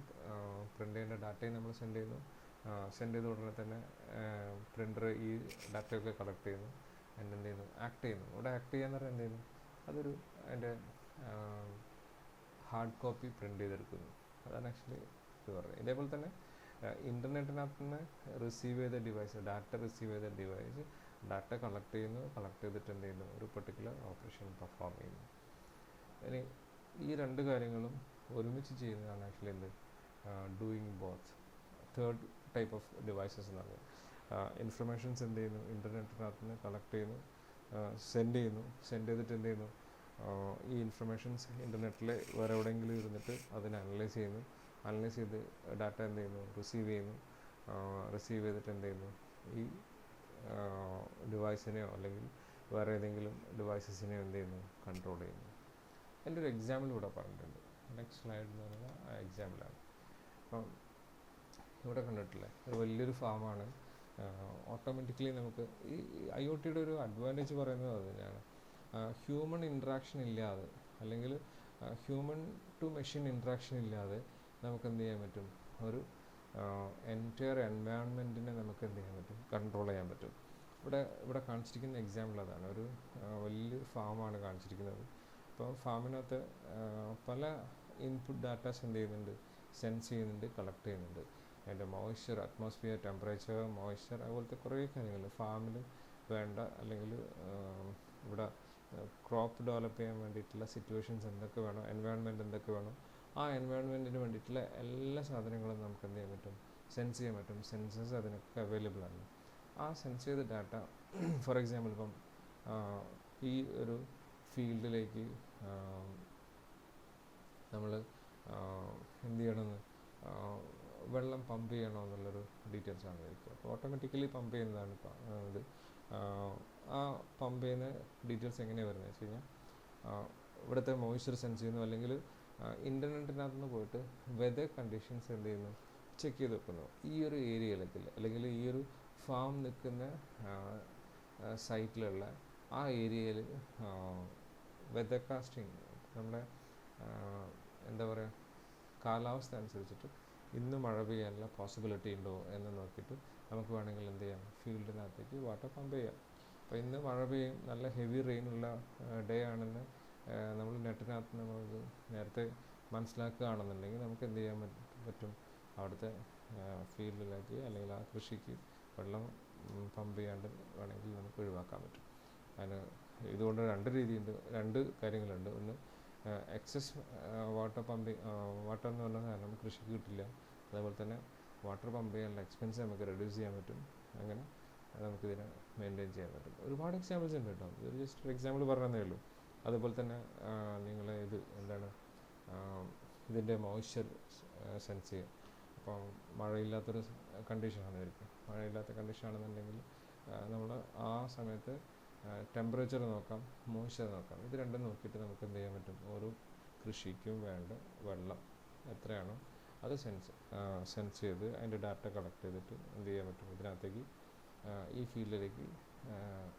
പ്രിൻ്റ് ചെയ്യേണ്ട ഡാറ്റയും നമ്മൾ സെൻഡ് ചെയ്യുന്നു. സെൻഡ് ചെയ്ത ഉടനെ തന്നെ പ്രിൻ്റർ ഈ ഡാറ്റയൊക്കെ കളക്ട് ചെയ്യുന്നു, അതിൻ്റെ എന്ത് ചെയ്യുന്നു, ആക്ട് ചെയ്യുന്നു. ഇവിടെ ആക്ട് ചെയ്യാന്ന് പറഞ്ഞാൽ എന്ത് ചെയ്യുന്നു, അതൊരു അതിൻ്റെ ഹാർഡ് കോപ്പി പ്രിൻ്റ് ചെയ്തെടുക്കുന്നു. അതാണ് ആക്ച്വലി ഇത് പറയുന്നത്. ഇതേപോലെ തന്നെ ഇൻ്റർനെറ്റിനകത്ത് നിന്ന് റിസീവ് ചെയ്ത ഡിവൈസ്, ഡാറ്റ റിസീവ് ചെയ്ത ഡിവൈസ് ഡാറ്റ കളക്ട് ചെയ്യുന്നു. കളക്ട് ചെയ്തിട്ട് എന്ത് ചെയ്യുന്നു, ഒരു പെർട്ടിക്കുലർ ഓപ്പറേഷൻ പെർഫോം ചെയ്യുന്നു. ഇനി ഈ രണ്ട് കാര്യങ്ങളും ഒരുമിച്ച് ചെയ്യുന്നതാണ് ആക്ച്വലി എന്ത്, doing both. Third type of devices എന്ന് പറയുന്നത് ഇൻഫർമേഷൻസ് എന്ത് ചെയ്യുന്നു, ഇൻ്റർനെറ്റിനകത്ത് നിന്ന് കളക്ട് ചെയ്യുന്നു, സെൻഡ് ചെയ്യുന്നു. സെൻഡ് ചെയ്തിട്ട് എന്ത് ചെയ്യുന്നു, ഈ ഇൻഫർമേഷൻസ് ഇൻ്റർനെറ്റിൽ വേറെ എവിടെയെങ്കിലും ഇരുന്നിട്ട് അതിനെ അനലൈസ് ചെയ്യുന്നു. അനലൈസ് ചെയ്ത് ഡാറ്റ എന്ത് ചെയ്യുന്നു, റിസീവ് ചെയ്യുന്നു. റിസീവ് ചെയ്തിട്ട് എന്ത് ചെയ്യുന്നു, ഈ ഡിവൈസിനെയോ അല്ലെങ്കിൽ വേറെ ഏതെങ്കിലും ഡിവൈസസിനെയോ എന്ത് ചെയ്യുന്നു, കൺട്രോൾ ചെയ്യുന്നു. എൻ്റെ ഒരു എക്സാമ്പിൾ ഇവിടെ പറഞ്ഞിട്ടുണ്ട്. നെക്സ്റ്റ് സ്ലൈഡ് എന്ന് പറയുന്നത് ആ എക്സാമ്പിളാണ്. അപ്പം ഇവിടെ കണ്ടിട്ടില്ലേ, ഒരു വലിയൊരു ഫാമാണ്. ഓട്ടോമാറ്റിക്കലി നമുക്ക് ഈ IoT യുടെ ഒരു അഡ്വാൻറ്റേജ് പറയുന്നത് അത് തന്നെയാണ്. ഹ്യൂമൺ ഇൻട്രാക്ഷൻ ഇല്ലാതെ, അല്ലെങ്കിൽ ഹ്യൂമൻ ടു മെഷീൻ ഇൻട്രാക്ഷൻ ഇല്ലാതെ നമുക്ക് എന്ത് ചെയ്യാൻ പറ്റും, ഒരു എൻറ്റയർ എൻവയൺമെൻറ്റിനെ നമുക്ക് എന്ത് ചെയ്യാൻ പറ്റും, കൺട്രോൾ ചെയ്യാൻ പറ്റും. ഇവിടെ കാണിച്ചിരിക്കുന്ന എക്സാമ്പിൾ അതാണ്. ഒരു വലിയൊരു ഫാമാണ് കാണിച്ചിരിക്കുന്നത്. അപ്പോൾ ഫാമിനകത്ത് പല ഇൻപുട്ട് ഡാറ്റാസ് എന്ത് ചെയ്യുന്നുണ്ട്, സെൻസ് ചെയ്യുന്നുണ്ട്, കളക്ട് ചെയ്യുന്നുണ്ട്. അതിൻ്റെ മോയ്സ്ചർ, അറ്റ്മോസ്ഫിയർ, ടെമ്പറേച്ചർ, മോയ്സ്ചർ, അതുപോലത്തെ കുറേ കാര്യങ്ങൾ ഫാമിൽ വേണ്ട, അല്ലെങ്കിൽ ഇവിടെ ക്രോപ്പ് ഡെവലപ്പ് ചെയ്യാൻ വേണ്ടിയിട്ടുള്ള സിറ്റുവേഷൻസ് എന്തൊക്കെ വേണം, എൻവയൺമെൻറ്റ് എന്തൊക്കെ വേണം, ആ എൻവയൺമെൻറ്റിന് വേണ്ടിയിട്ടുള്ള എല്ലാ സാധനങ്ങളും നമുക്ക് എന്ത് ചെയ്യാൻ പറ്റും, സെൻസ് ചെയ്യാൻ പറ്റും. സെൻസസ് അതിനൊക്കെ അവൈലബിൾ ആണ്. ആ സെൻസ് ചെയ്ത ഡാറ്റ ഫോർ എക്സാമ്പിൾ ഇപ്പം ഈ ഒരു ഫീൽഡിലേക്ക് നമ്മൾ എന്ത് ചെയ്യണമെന്ന്, വെള്ളം പമ്പ് ചെയ്യണമെന്നുള്ളൊരു ഡീറ്റെയിൽസ് ആണ് വരിക. അപ്പോൾ ഓട്ടോമാറ്റിക്കലി പമ്പ് ചെയ്യുന്നതാണ് ഇത്. ആ പമ്പ് ചെയ്യുന്ന ഡീറ്റെയിൽസ് എങ്ങനെയാണ് വരുന്നത് വെച്ച് കഴിഞ്ഞാൽ, ഇവിടുത്തെ മോയ്സ്ചർ സെൻസ് ചെയ്യുന്നു, അല്ലെങ്കിൽ ഇൻ്റർനെറ്റിനകത്ത് നിന്ന് പോയിട്ട് വെതർ കണ്ടീഷൻസ് എന്ത് ചെയ്യുന്നു, ചെക്ക് ചെയ്ത് വെക്കുന്നു. ഈ ഒരു ഏരിയയിലേക്ക്, അല്ലെങ്കിൽ ഈ ഒരു ഫാം നിൽക്കുന്ന സൈറ്റിലുള്ള ആ ഏരിയയിൽ വെതർ കാസ്റ്റിംഗ്, നമ്മുടെ എന്താ പറയുക, കാലാവസ്ഥ അനുസരിച്ചിട്ട് ഇന്ന് മഴ പെയ്യാനുള്ള പോസിബിലിറ്റി ഉണ്ടോ എന്ന് നോക്കിയിട്ട് നമുക്ക് വേണമെങ്കിൽ എന്ത് ചെയ്യാം, ഫീൽഡിനകത്തേക്ക് വാട്ടർ പമ്പ് ചെയ്യാം. അപ്പോൾ ഇന്ന് മഴ പെയ്യും, നല്ല ഹെവി റെയിനുള്ള ഡേ ആണെന്ന് നമ്മൾ നെറ്റിനകത്ത് നമുക്ക് നേരത്തെ മനസ്സിലാക്കുകയാണെന്നുണ്ടെങ്കിൽ നമുക്ക് എന്ത് ചെയ്യാൻ പറ്റും, അവിടുത്തെ ഫീൽഡിലേക്ക് അല്ലെങ്കിൽ ആ കൃഷിക്ക് വെള്ളം പമ്പ് ചെയ്യാണ്ട് വേണമെങ്കിൽ നമുക്ക് ഒഴിവാക്കാൻ പറ്റും. അതിന് ഇതുകൊണ്ട് രണ്ട് രീതിയുണ്ട്, രണ്ട് കാര്യങ്ങളുണ്ട്. ഒന്ന്, എക്സസ് വാട്ടർ എന്ന് പറഞ്ഞ കാരണം കൃഷിക്ക് കിട്ടില്ല. അതേപോലെ തന്നെ വാട്ടർ പമ്പ് ചെയ്യാനുള്ള എക്സ്പെൻസ് നമുക്ക് റെഡ്യൂസ് ചെയ്യാൻ പറ്റും. അങ്ങനെ നമുക്കിതിനെ മെയിൻറ്റെയിൻ ചെയ്യാൻ പറ്റും. ഒരുപാട് എക്സാമ്പിൾസ് ഉണ്ട് കേട്ടോ, ഇതൊരു ജസ്റ്റ് ഒരു എക്സാമ്പിൾ പറഞ്ഞതേ ഉള്ളൂ. അതുപോലെ തന്നെ നിങ്ങൾ ഇത് എന്താണ്, ഇതിൻ്റെ മോയ്സ്ചർ സെൻസ് ചെയ്യുക. അപ്പോൾ മഴയില്ലാത്തൊരു കണ്ടീഷനാണ് ഇവർക്ക്. മഴയില്ലാത്ത കണ്ടീഷനാണെന്നുണ്ടെങ്കിൽ നമ്മൾ ആ സമയത്ത് ടെമ്പറേച്ചർ നോക്കാം, മോയ്സ്ചർ നോക്കാം. ഇത് രണ്ടും നോക്കിയിട്ട് നമുക്ക് എന്ത് ചെയ്യാൻ പറ്റും, ഓരോ കൃഷിക്കും വേണ്ട വെള്ളം എത്രയാണോ അത് സെൻസ് ചെയ്ത് അതിൻ്റെ ഡാറ്റ കളക്ട് ചെയ്തിട്ട് എന്ത് ചെയ്യാൻ പറ്റും, ഇതിനകത്തേക്ക് ഈ ഫീൽഡിലേക്ക്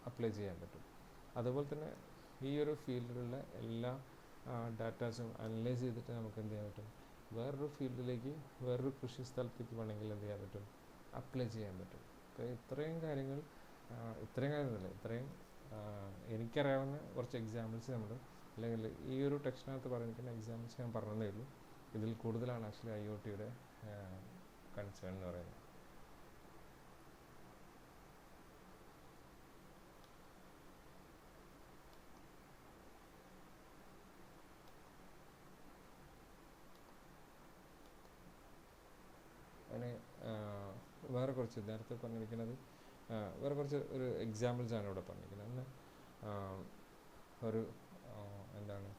അപ്ലൈ ചെയ്യാൻ പറ്റും. അതുപോലെ തന്നെ ഈ ഒരു ഫീൽഡിലുള്ള എല്ലാ ഡാറ്റാസും അനലൈസ് ചെയ്തിട്ട് നമുക്ക് എന്ത് ചെയ്യാൻ പറ്റും, വേറൊരു ഫീൽഡിലേക്ക്, വേറൊരു കൃഷി സ്ഥലത്തേക്ക് വേണമെങ്കിൽ എന്ത് ചെയ്യാൻ പറ്റും, അപ്ലൈ ചെയ്യാൻ പറ്റും. അപ്പോൾ ഇത്രയും കാര്യങ്ങളല്ല, ഇത്രയും എനിക്കറിയാവുന്ന കുറച്ച് എക്സാമ്പിൾസ് നമ്മൾ, അല്ലെങ്കിൽ ഈ ഒരു ടെക്സ്റ്റിനകത്ത് പറഞ്ഞിരിക്കുന്ന എക്സാമ്പിൾസ് ഞാൻ പറഞ്ഞതേ ഉള്ളൂ. ഇതിൽ കൂടുതലാണ് ആക്ച്വലി IoT യുടെ കൺസേൺ എന്ന് പറയുന്നത്. അതിന് വേറെ കുറച്ച് നേരത്തെ പറഞ്ഞിരിക്കുന്നത് വേറെ കുറച്ച് ഒരു എക്സാമ്പിൾസാണ് ഇവിടെ പറഞ്ഞിരിക്കുന്നത്. ഒന്ന് ഒരു എന്താണ്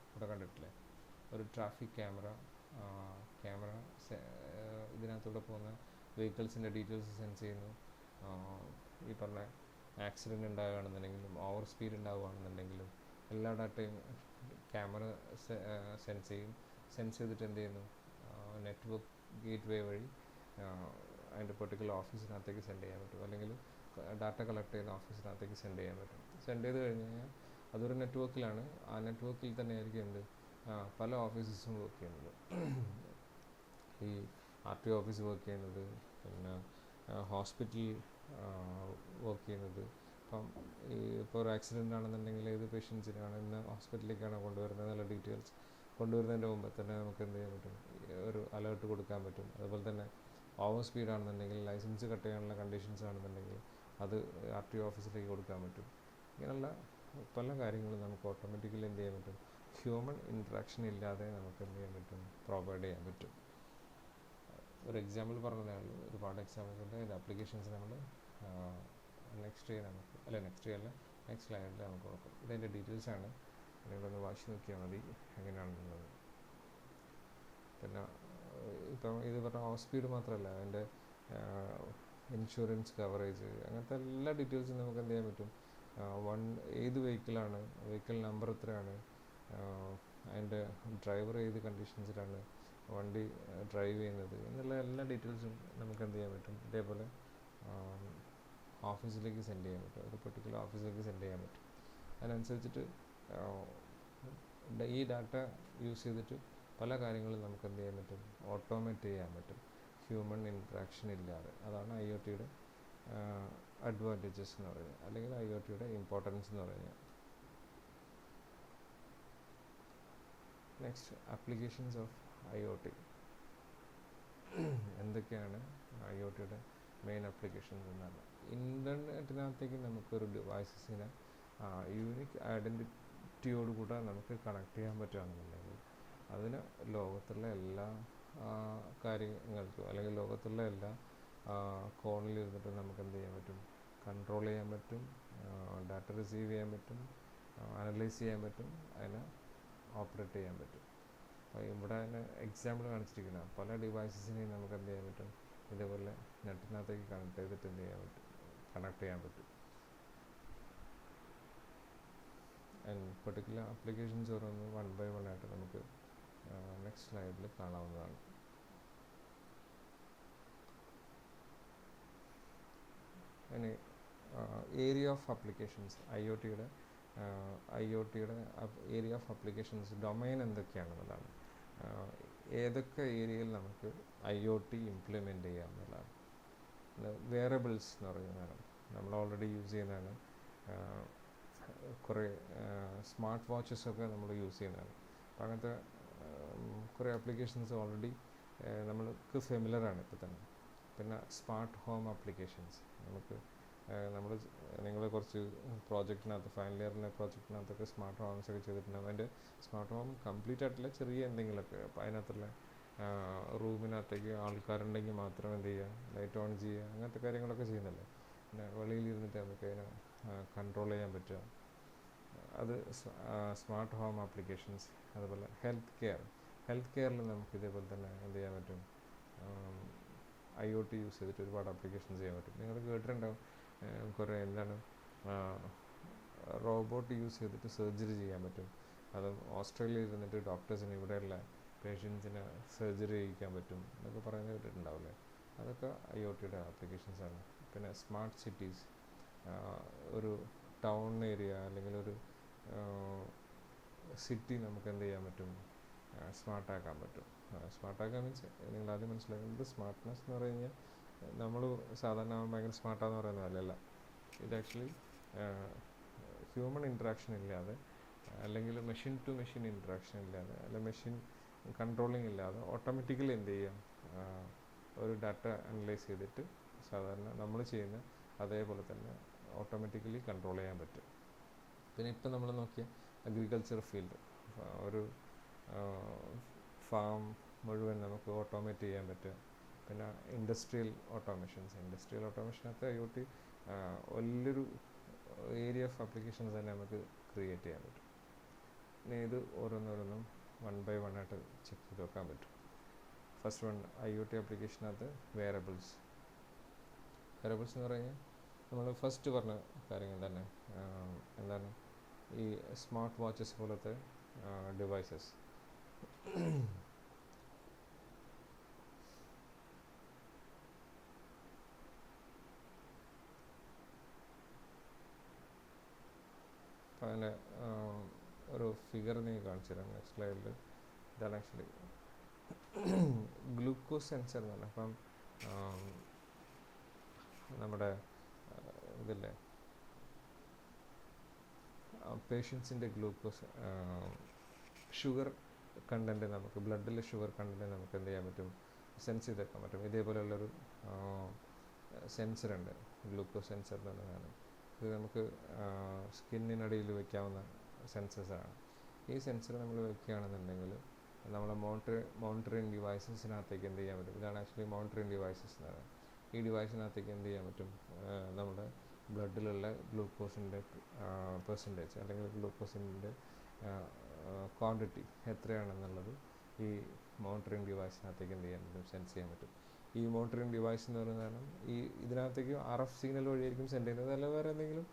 ഇവിടെ കണ്ടിട്ടില്ലേ, ഒരു ട്രാഫിക് ക്യാമറ ഇതിനകത്തൂടെ പോകുന്ന വെഹിക്കിൾസിൻ്റെ ഡീറ്റെയിൽസ് സെൻസ് ചെയ്യുന്നു. ഈ പറഞ്ഞ ആക്സിഡൻറ്റ് ഉണ്ടാകുകയാണെന്നുണ്ടെങ്കിലും ഓവർ സ്പീഡ് ഉണ്ടാവുകയാണെന്നുണ്ടെങ്കിലും എല്ലാ ഡാറ്റയും ക്യാമറ സെൻസ് ചെയ്യും. സെൻസ് ചെയ്തിട്ട് എന്ത് ചെയ്യുന്നു, നെറ്റ്വർക്ക് ഗേറ്റ് വേ വഴി അതിൻ്റെ പെർട്ടിക്കുലർ ഓഫീസിനകത്തേക്ക് സെൻഡ് ചെയ്യാൻ പറ്റും, അല്ലെങ്കിൽ ഡാറ്റ കളക്ട് ചെയ്യുന്ന ഓഫീസിനകത്തേക്ക് സെൻഡ് ചെയ്യാൻ പറ്റും. സെൻഡ് ചെയ്ത് കഴിഞ്ഞ് കഴിഞ്ഞാൽ അതൊരു നെറ്റ്വർക്കിലാണ്. ആ നെറ്റ്വർക്കിൽ തന്നെ ആയിരിക്കും പല ഓഫീസസും വർക്ക് ചെയ്യുന്നത്. ഈ RTO ഓഫീസ് വർക്ക് ചെയ്യുന്നത്, പിന്നെ ഹോസ്പിറ്റൽ വർക്ക് ചെയ്യുന്നത്. ഇപ്പോൾ ഒരു ആക്സിഡൻ്റ് ആണെന്നുണ്ടെങ്കിൽ ഏത് പേഷ്യൻസിനാണ് ഇന്ന് ഹോസ്പിറ്റലിലേക്കാണ് കൊണ്ടുവരുന്നത് എന്നുള്ള ഡീറ്റെയിൽസ് കൊണ്ടുവരുന്നതിൻ്റെ മുമ്പ് തന്നെ നമുക്ക് എന്ത് ചെയ്യാൻ പറ്റും, ഒരു അലേർട്ട് കൊടുക്കാൻ പറ്റും. അതുപോലെ തന്നെ ഓവർ സ്പീഡ് ആണെന്നുണ്ടെങ്കിൽ, ലൈസൻസ് കട്ട് ചെയ്യാനുള്ള കണ്ടീഷൻസ് ആണെന്നുണ്ടെങ്കിൽ അത് RTO ഓഫീസിലേക്ക് കൊടുക്കാൻ പറ്റും. ഇങ്ങനെയുള്ള പല കാര്യങ്ങളും നമുക്ക് ഓട്ടോമാറ്റിക്കലി എന്ത് ചെയ്യാൻ പറ്റും, ഹ്യൂമൻ ഇൻട്രാക്ഷൻ ഇല്ലാതെ നമുക്ക് എന്ത് ചെയ്യാൻ പറ്റും, പ്രൊവൈഡ് ചെയ്യാൻ പറ്റും. ഒരു എക്സാമ്പിൾ പറഞ്ഞതേ ഉള്ളൂ, ഒരുപാട് എക്സാമ്പിൾസ് ഉണ്ട്. ഇത് ആപ്ലിക്കേഷൻസ് നമ്മൾ നെക്സ്റ്റ് സ്ലൈഡിൽ നമുക്ക് നോക്കാം. ഇതിൻ്റെ ഡീറ്റെയിൽസാണ്, നിങ്ങളൊന്ന് വായിച്ച് നോക്കിയാൽ മതി എങ്ങനെയാണെന്നുള്ളത്. പിന്നെ ഇപ്പം ഇത് പറഞ്ഞ ഓഫ് സ്പീഡ് മാത്രമല്ല, അതിൻ്റെ ഇൻഷുറൻസ് കവറേജ്, അങ്ങനത്തെ എല്ലാ ഡീറ്റെയിൽസും നമുക്ക് എന്ത് ചെയ്യാൻ പറ്റും. ഏത് വെഹിക്കിളാണ്, വെഹിക്കിൾ നമ്പർ എത്രയാണ്, അതിൻ്റെ ഡ്രൈവർ ഏത് കണ്ടീഷൻസിലാണ് വണ്ടി ഡ്രൈവ് ചെയ്യുന്നത് എന്നുള്ള എല്ലാ ഡീറ്റെയിൽസും നമുക്ക് എന്ത് ചെയ്യാൻ പറ്റും, ഇതേപോലെ ഓഫീസിലേക്ക് സെൻഡ് ചെയ്യാൻ പറ്റും. ഒരു പെർട്ടിക്കുലർ ഓഫീസിലേക്ക് സെൻഡ് ചെയ്യാൻ പറ്റും. അതിനനുസരിച്ചിട്ട് ഈ ഡാറ്റ യൂസ് ചെയ്തിട്ട് പല കാര്യങ്ങളും നമുക്ക് എന്ത് ചെയ്യാൻ പറ്റും, ഓട്ടോമേറ്റ് ചെയ്യാൻ പറ്റും, ഹ്യൂമൻ ഇൻട്രാക്ഷൻ ഇല്ലാതെ. അതാണ് IoTയുടെ അഡ്വാൻറ്റേജസ് എന്ന് പറയുന്നത്, അല്ലെങ്കിൽ IoTയുടെ ഇമ്പോർട്ടൻസ് എന്ന് പറയുന്നത്. Next, applications of IoT. എന്തൊക്കെയാണ് IoTയുടെ മെയിൻ ആപ്ലിക്കേഷൻസ് എന്നാണ്. ഇൻ്റർനെറ്റിനകത്തേക്ക് നമുക്കൊരു ഡിവൈസസിനെ യൂണിക് ഐഡൻറ്റിറ്റിയോടുകൂടെ നമുക്ക് കണക്ട് ചെയ്യാൻ പറ്റുകയാണെന്നുണ്ടെങ്കിൽ അതിന് ലോകത്തുള്ള എല്ലാ കാര്യങ്ങൾക്കും, അല്ലെങ്കിൽ ലോകത്തുള്ള എല്ലാ കോണിലിരുന്നിട്ട് നമുക്ക് എന്ത് ചെയ്യാൻ പറ്റും, കൺട്രോൾ ചെയ്യാൻ പറ്റും, ഡാറ്റ റിസീവ് ചെയ്യാൻ പറ്റും, അനലൈസ് ചെയ്യാൻ പറ്റും, അതിനെ ഓപ്പറേറ്റ് ചെയ്യാൻ പറ്റും. അപ്പോൾ ഇവിടെ തന്നെ എക്സാമ്പിൾ കാണിച്ചിരിക്കുന്ന പല ഡിവൈസസിനെയും നമുക്ക് എന്ത് ചെയ്യാൻ പറ്റും, ഇതേപോലെ നെറ്റിനകത്തേക്ക് കണക്ട് ചെയ്തിട്ട് എന്ത് ചെയ്യാൻ പറ്റും, കണക്ട് ചെയ്യാൻ പറ്റും. ആൻഡ് പെർട്ടിക്കുലർ ആപ്ലിക്കേഷൻസ് ഓരോന്ന് 1 by 1 ആയിട്ട് നമുക്ക് നെക്സ്റ്റ് സ്ലൈഡിൽ കാണാവുന്നതാണ്. ഇനി ഏരിയ ഓഫ് ആപ്ലിക്കേഷൻസ്, IoTയുടെ ഏരിയ ഓഫ് ആപ്ലിക്കേഷൻസ് ഡൊമൈൻ എന്തൊക്കെയാണെന്നുള്ളതാണ്. ഏതൊക്കെ ഏരിയയിൽ നമുക്ക് IoT ഇംപ്ലിമെൻ്റ് ചെയ്യാം എന്നുള്ളതാണ്. വേറബിൾസ് എന്ന് പറയുന്നതാണ്, നമ്മൾ ഓൾറെഡി യൂസ് ചെയ്യുന്നതാണ്. കുറേ സ്മാർട്ട് വാച്ചസൊക്കെ നമ്മൾ യൂസ് ചെയ്യുന്നതാണ്. അപ്പോൾ അങ്ങനത്തെ കുറേ ആപ്ലിക്കേഷൻസ് ഓൾറെഡി നമ്മൾക്ക് ഫെമിലറാണ് ഇപ്പോൾ തന്നെ. പിന്നെ സ്മാർട്ട് ഹോം ആപ്ലിക്കേഷൻസ്, നിങ്ങൾ കുറച്ച് പ്രോജക്റ്റിനകത്ത്, ഫൈനൽ ഇയറിൻ്റെ പ്രോജക്റ്റിനകത്തൊക്കെ സ്മാർട്ട് ഹോംസ് ഒക്കെ ചെയ്തിട്ടുണ്ടാകും. അതിൻ്റെ സ്മാർട്ട് ഹോം കംപ്ലീറ്റ് ആയിട്ടില്ല, ചെറിയ എന്തെങ്കിലുമൊക്കെ. അപ്പോൾ അതിനകത്തുള്ള റൂമിനകത്തേക്ക് ആൾക്കാരുണ്ടെങ്കിൽ മാത്രം എന്ത് ചെയ്യുക, ലൈറ്റ് ഓൺ ചെയ്യുക, അങ്ങനത്തെ കാര്യങ്ങളൊക്കെ ചെയ്യുന്നല്ലേ. പിന്നെ വെളിയിലിരുന്നിട്ട് നമുക്ക് അതിനെ കൺട്രോൾ ചെയ്യാൻ പറ്റുക, അത് സ്മാർട്ട് ഹോം ആപ്ലിക്കേഷൻസ്. അതുപോലെ ഹെൽത്ത് കെയറിൽ നമുക്ക് ഇതേപോലെ തന്നെ എന്ത് ചെയ്യാൻ പറ്റും, IoT യൂസ് ചെയ്തിട്ട് ഒരുപാട് ആപ്ലിക്കേഷൻസ് ചെയ്യാൻ പറ്റും. നിങ്ങൾ കേട്ടിട്ടുണ്ടാവും കുറേ റോബോട്ട് യൂസ് ചെയ്തിട്ട് സർജറി ചെയ്യാൻ പറ്റും. അത് ഓസ്ട്രേലിയയിൽ ഇരുന്നിട്ട് ഡോക്ടേഴ്സിന് ഇവിടെയുള്ള പേഷ്യൻസിന് സർജറി ചെയ്യിക്കാൻ പറ്റും എന്നൊക്കെ പറയുന്നത് കേട്ടിട്ടുണ്ടാവില്ലേ. അതൊക്കെ IoTയുടെ ആപ്ലിക്കേഷൻസാണ്. പിന്നെ സ്മാർട്ട് സിറ്റീസ്, ഒരു ടൗൺ ഏരിയ അല്ലെങ്കിൽ ഒരു സിറ്റി നമുക്ക് എന്ത് ചെയ്യാൻ പറ്റും, സ്മാർട്ടാക്കാൻ പറ്റും. സ്മാർട്ടാക്കാൻ മീൻസ് നിങ്ങൾ ആദ്യം മനസ്സിലാക്കുന്നത് സ്മാർട്ട്നെസ് എന്ന് പറഞ്ഞു കഴിഞ്ഞാൽ നമ്മൾ സാധാരണ ഭയങ്കര സ്മാർട്ടാന്ന് പറയുന്നതല്ല. ഇത് ആക്ച്വലി ഹ്യൂമൻ ഇൻട്രാക്ഷൻ ഇല്ലാതെ, അല്ലെങ്കിൽ മെഷീൻ ടു മെഷീൻ ഇൻട്രാക്ഷൻ ഇല്ലാതെ, അല്ലെങ്കിൽ മെഷീൻ കൺട്രോളിങ് ഇല്ലാതെ ഓട്ടോമാറ്റിക്കലി എന്ത് ചെയ്യാം, ഒരു ഡാറ്റ അനലൈസ് ചെയ്തിട്ട് സാധാരണ നമ്മൾ ചെയ്യുന്ന അതേപോലെ തന്നെ ഓട്ടോമാറ്റിക്കലി കൺട്രോൾ ചെയ്യാൻ പറ്റും. പിന്നെ ഇപ്പം നമ്മൾ നോക്കിയ അഗ്രികൾച്ചർ ഫീൽഡ്, ഒരു ഫാം മുഴുവൻ നമുക്ക് ഓട്ടോമേറ്റ് ചെയ്യാൻ പറ്റുക. പിന്നെ ഇൻഡസ്ട്രിയൽ ഓട്ടോമേഷനകത്ത് IoT വലിയൊരു ഏരിയ ഓഫ് ആപ്ലിക്കേഷൻസ് തന്നെ നമുക്ക് ക്രിയേറ്റ് ചെയ്യാൻ പറ്റും. ഇനി ഇത് ഓരോന്നോരോന്നും 1 by 1 ആയിട്ട് ചെക്ക് ചെയ്ത് നോക്കാൻ പറ്റും. ഫസ്റ്റ് വൺ, IoT ആപ്ലിക്കേഷനകത്ത് വേറബിൾസ് എന്ന് പറഞ്ഞാൽ നമ്മൾ ഫസ്റ്റ് പറഞ്ഞ കാര്യങ്ങൾ തന്നെ. എന്താണ് ഈ സ്മാർട്ട് വാച്ചസ് പോലത്തെ ഡിവൈസസ്. അതിൻ്റെ ഒരു ഫിഗർ നിങ്ങൾ കാണിച്ചു തരാം നെക്സ്റ്റ് സ്ലൈഡിൽ. ഇതാണ് ആക്ച്വലി ഗ്ലൂക്കോസ് സെൻസർ എന്ന് പറഞ്ഞാൽ. അപ്പം നമ്മുടെ ഇതില്ലേ പേഷ്യൻസിൻ്റെ ഗ്ലൂക്കോസ് ഷുഗർ കണ്ടൻറ്റ്, നമുക്ക് ബ്ലഡിലെ ഷുഗർ കണ്ടൻറ്റ് നമുക്ക് എന്ത് ചെയ്യാൻ പറ്റും, സെൻസ് ചെയ്തെടുക്കാൻ പറ്റും. ഇതേപോലെയുള്ളൊരു സെൻസറുണ്ട്, ഗ്ലൂക്കോസ് സെൻസർ എന്ന് പറഞ്ഞതാണ്. ഇത് നമുക്ക് സ്കിന്നിനടിയിൽ വയ്ക്കാവുന്ന സെൻസേഴ്സാണ്. ഈ സെൻസർ നമ്മൾ വയ്ക്കുകയാണെന്നുണ്ടെങ്കിൽ നമ്മളെ മോണിറ്ററിങ് ഡിവൈസസിനകത്തേക്ക് എന്ത് ചെയ്യാൻ പറ്റും. ഇതാണ് ആക്ച്വലി മോണിറ്ററിങ് ഡിവൈസസ് എന്ന് പറയുന്നത്. ഈ ഡിവൈസിനകത്തേക്ക് എന്ത് ചെയ്യാൻ പറ്റും, നമ്മുടെ ബ്ലഡിലുള്ള ഗ്ലൂക്കോസിൻ്റെ പെർസെൻറ്റേജ് അല്ലെങ്കിൽ ഗ്ലൂക്കോസിൻ്റെ ക്വാണ്ടിറ്റി എത്രയാണെന്നുള്ളത് ഈ മോണിറ്ററിങ് ഡിവൈസിനകത്തേക്ക് എന്ത് ചെയ്യാൻ പറ്റും, സെൻസ് ചെയ്യാൻ പറ്റും. ഈ മോണിറ്ററിങ് ഡിവൈസ് എന്ന് പറയുന്നത് കാരണം ഇതിനകത്തേക്ക് RF സിഗ്നൽ വഴിയായിരിക്കും സെൻഡ് ചെയ്യുന്നത്, അല്ല വേറെ എന്തെങ്കിലും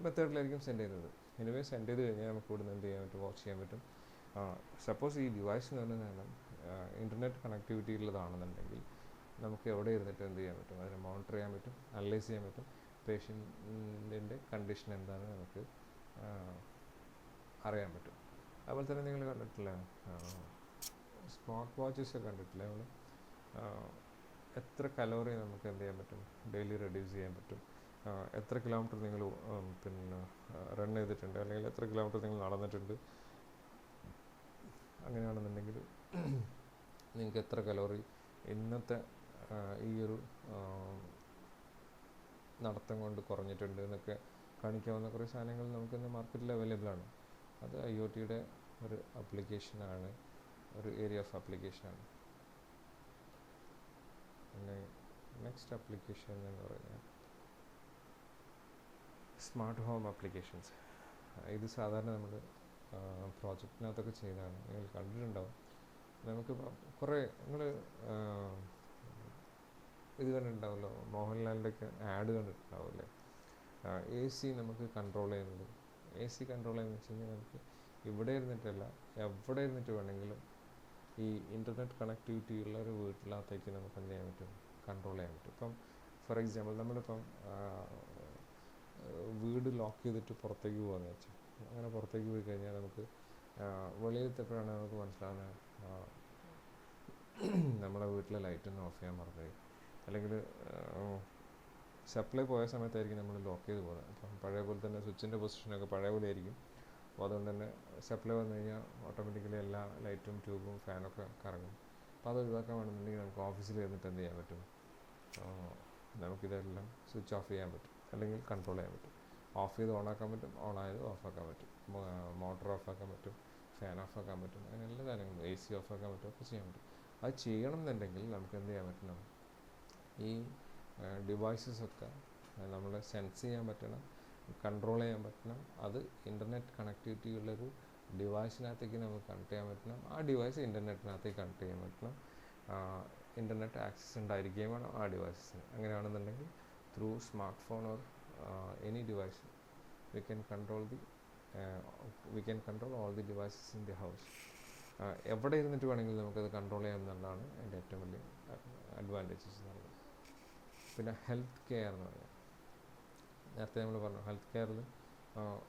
മെത്തേഡിലായിരിക്കും സെൻഡ് ചെയ്യുന്നത്. എനിവേ സെൻഡ് ചെയ്ത് കഴിഞ്ഞാൽ നമുക്ക് ഇവിടുന്ന് എന്ത് ചെയ്യാൻ പറ്റും, വാച്ച് ചെയ്യാൻ പറ്റും. സപ്പോസ് ഈ ഡിവൈസ് എന്ന് പറയുന്നത് കാരണം ഇൻ്റർനെറ്റ് കണക്ടിവിറ്റി ഉള്ളതാണെന്നുണ്ടെങ്കിൽ നമുക്ക് എവിടെ ഇരുന്നിട്ട് എന്ത് ചെയ്യാൻ പറ്റും, അതിനെ മോണിറ്റർ ചെയ്യാൻ പറ്റും, അനലൈസ് ചെയ്യാൻ പറ്റും. പേഷ്യൻറ്റിൻ്റെ കണ്ടീഷൻ എന്താണെന്ന് നമുക്ക് അറിയാൻ പറ്റും. അതുപോലെ തന്നെ നിങ്ങൾ കണ്ടിട്ടില്ല, സ്മാർട്ട് വാച്ചസ് കണ്ടിട്ടില്ല നമ്മൾ, എത്ര കലോറി നമുക്ക് എന്ത് ചെയ്യാൻ പറ്റും, ഡെയിലി റെഡ്യൂസ് ചെയ്യാൻ പറ്റും. എത്ര കിലോമീറ്റർ നിങ്ങൾ പിന്നെ റൺ ചെയ്തിട്ടുണ്ട്, അല്ലെങ്കിൽ എത്ര കിലോമീറ്റർ നിങ്ങൾ നടന്നിട്ടുണ്ട്. അങ്ങനെയാണെന്നുണ്ടെങ്കിൽ നിങ്ങൾക്ക് എത്ര കലോറി ഇന്നത്തെ ഈ ഒരു നടത്തം കൊണ്ട് കുറഞ്ഞിട്ടുണ്ട് എന്നൊക്കെ കാണിക്കാവുന്ന കുറേ സാധനങ്ങൾ നമുക്കിന്ന് മാർക്കറ്റിൽ അവൈലബിൾ ആണ്. അത് IoTയുടെ ഒരു ആപ്ലിക്കേഷനാണ്, ഒരു ഏരിയ ഓഫ് ആപ്ലിക്കേഷനാണ്. പിന്നെ നെക്സ്റ്റ് ആപ്ലിക്കേഷൻ എന്ന് പറഞ്ഞാൽ സ്മാർട്ട് ഹോം ആപ്ലിക്കേഷൻസ്. ഇത് സാധാരണ നമ്മൾ പ്രോജക്റ്റിനകത്തൊക്കെ ചെയ്യുന്നതാണ്, നിങ്ങൾ കണ്ടിട്ടുണ്ടാവും. നമുക്കിപ്പോൾ കുറേ നിങ്ങൾ ഇത് കണ്ടിട്ടുണ്ടാവുമല്ലോ, മോഹൻലാലിൻ്റെയൊക്കെ ആഡ് കണ്ടിട്ടുണ്ടാവില്ലേ, AC നമുക്ക് കൺട്രോൾ ചെയ്യുന്നത്. AC കൺട്രോൾ ചെയ്യുന്നത് വെച്ച് കഴിഞ്ഞാൽ നമുക്ക് ഇവിടെ ഇരുന്നിട്ടല്ല, എവിടെ ഇരുന്നിട്ട് വേണമെങ്കിലും ഈ ഇൻ്റർനെറ്റ് കണക്ടിവിറ്റി ഉള്ള ഒരു വീട്ടിനകത്തേക്ക് നമുക്ക് എന്ത് ചെയ്യാൻ പറ്റും, കൺട്രോൾ ചെയ്യാൻ പറ്റും. ഇപ്പം ഫോർ എക്സാമ്പിൾ നമ്മളിപ്പം വീട് ലോക്ക് ചെയ്തിട്ട് പുറത്തേക്ക് പോകാമെന്ന് വെച്ചാൽ, അങ്ങനെ പുറത്തേക്ക് പോയി കഴിഞ്ഞാൽ നമുക്ക് വെളിയിലെത്തപ്പോഴാണ് നമുക്ക് മനസ്സിലാവുന്നത് നമ്മുടെ വീട്ടിലെ ലൈറ്റൊന്നും ഓഫ് ചെയ്യാൻ മറന്നുപോയി, അല്ലെങ്കിൽ സപ്ലൈ പോയ സമയത്തായിരിക്കും നമ്മൾ ലോക്ക് ചെയ്ത് പോകുന്നത്. അപ്പം പഴയ പോലെ തന്നെ സ്വിച്ചിൻ്റെ പൊസിഷനൊക്കെ പഴയ പോലെ ആയിരിക്കും. അപ്പോൾ അതുകൊണ്ട് തന്നെ സപ്ലൈ വന്നു കഴിഞ്ഞാൽ ഓട്ടോമാറ്റിക്കലി എല്ലാ ലൈറ്റും ട്യൂബും ഫാനൊക്കെ കറങ്ങും. അപ്പോൾ അത് ഒഴിവാക്കാൻ വേണമെന്നുണ്ടെങ്കിൽ നമുക്ക് ഓഫീസിൽ ഇരുന്നിട്ട് എന്ത് ചെയ്യാൻ പറ്റും, നമുക്കിതെല്ലാം സ്വിച്ച് ഓഫ് ചെയ്യാൻ പറ്റും, അല്ലെങ്കിൽ കൺട്രോൾ ചെയ്യാൻ പറ്റും. ഓഫ് ചെയ്ത് ഓണാക്കാൻ പറ്റും, ഓണായത് ഓഫാക്കാൻ പറ്റും, മോട്ടർ ഓഫാക്കാൻ പറ്റും, ഫാൻ ഓഫാക്കാൻ പറ്റും, അങ്ങനെ എല്ലാ കാര്യങ്ങളും AC ഓഫാക്കാൻ പറ്റും, ഒക്കെ ചെയ്യാൻ പറ്റും. അത് ചെയ്യണം എന്നുണ്ടെങ്കിൽ നമുക്ക് എന്ത് ചെയ്യാൻ പറ്റണം, ഈ ഡിവൈസസൊക്കെ നമ്മളെ സെൻസ് ചെയ്യാൻ പറ്റണം, കൺട്രോൾ ചെയ്യാൻ പറ്റണം. അത് ഇൻ്റർനെറ്റ് കണക്ടിവിറ്റി ഉള്ളൊരു ഡിവൈസിനകത്തേക്ക് നമുക്ക് കണക്ട് ചെയ്യാൻ പറ്റണം. ആ ഡിവൈസ് ഇൻ്റർനെറ്റിനകത്തേക്ക് കണക്ട് ചെയ്യാൻ പറ്റണം. ഇൻ്റർനെറ്റ് ആക്സസ് ഉണ്ടായിരിക്കുകയും വേണം ആ ഡിവൈസസിന്. അങ്ങനെയാണെന്നുണ്ടെങ്കിൽ through smart phone or any device we can control all the devices in the house. എവിടെ ഇരുന്നിട്ട് വേണമെങ്കിലും നമുക്കത് കൺട്രോൾ ചെയ്യാം എന്നുള്ളതാണ് അതിൻ്റെ ഏറ്റവും വലിയ അഡ്വാൻറ്റേജസ് എന്നുള്ളത്. പിന്നെ ഹെൽത്ത് കെയർ എന്ന് പറഞ്ഞാൽ, നേരത്തെ നമ്മൾ പറഞ്ഞു, ഹെൽത്ത് കെയറിൽ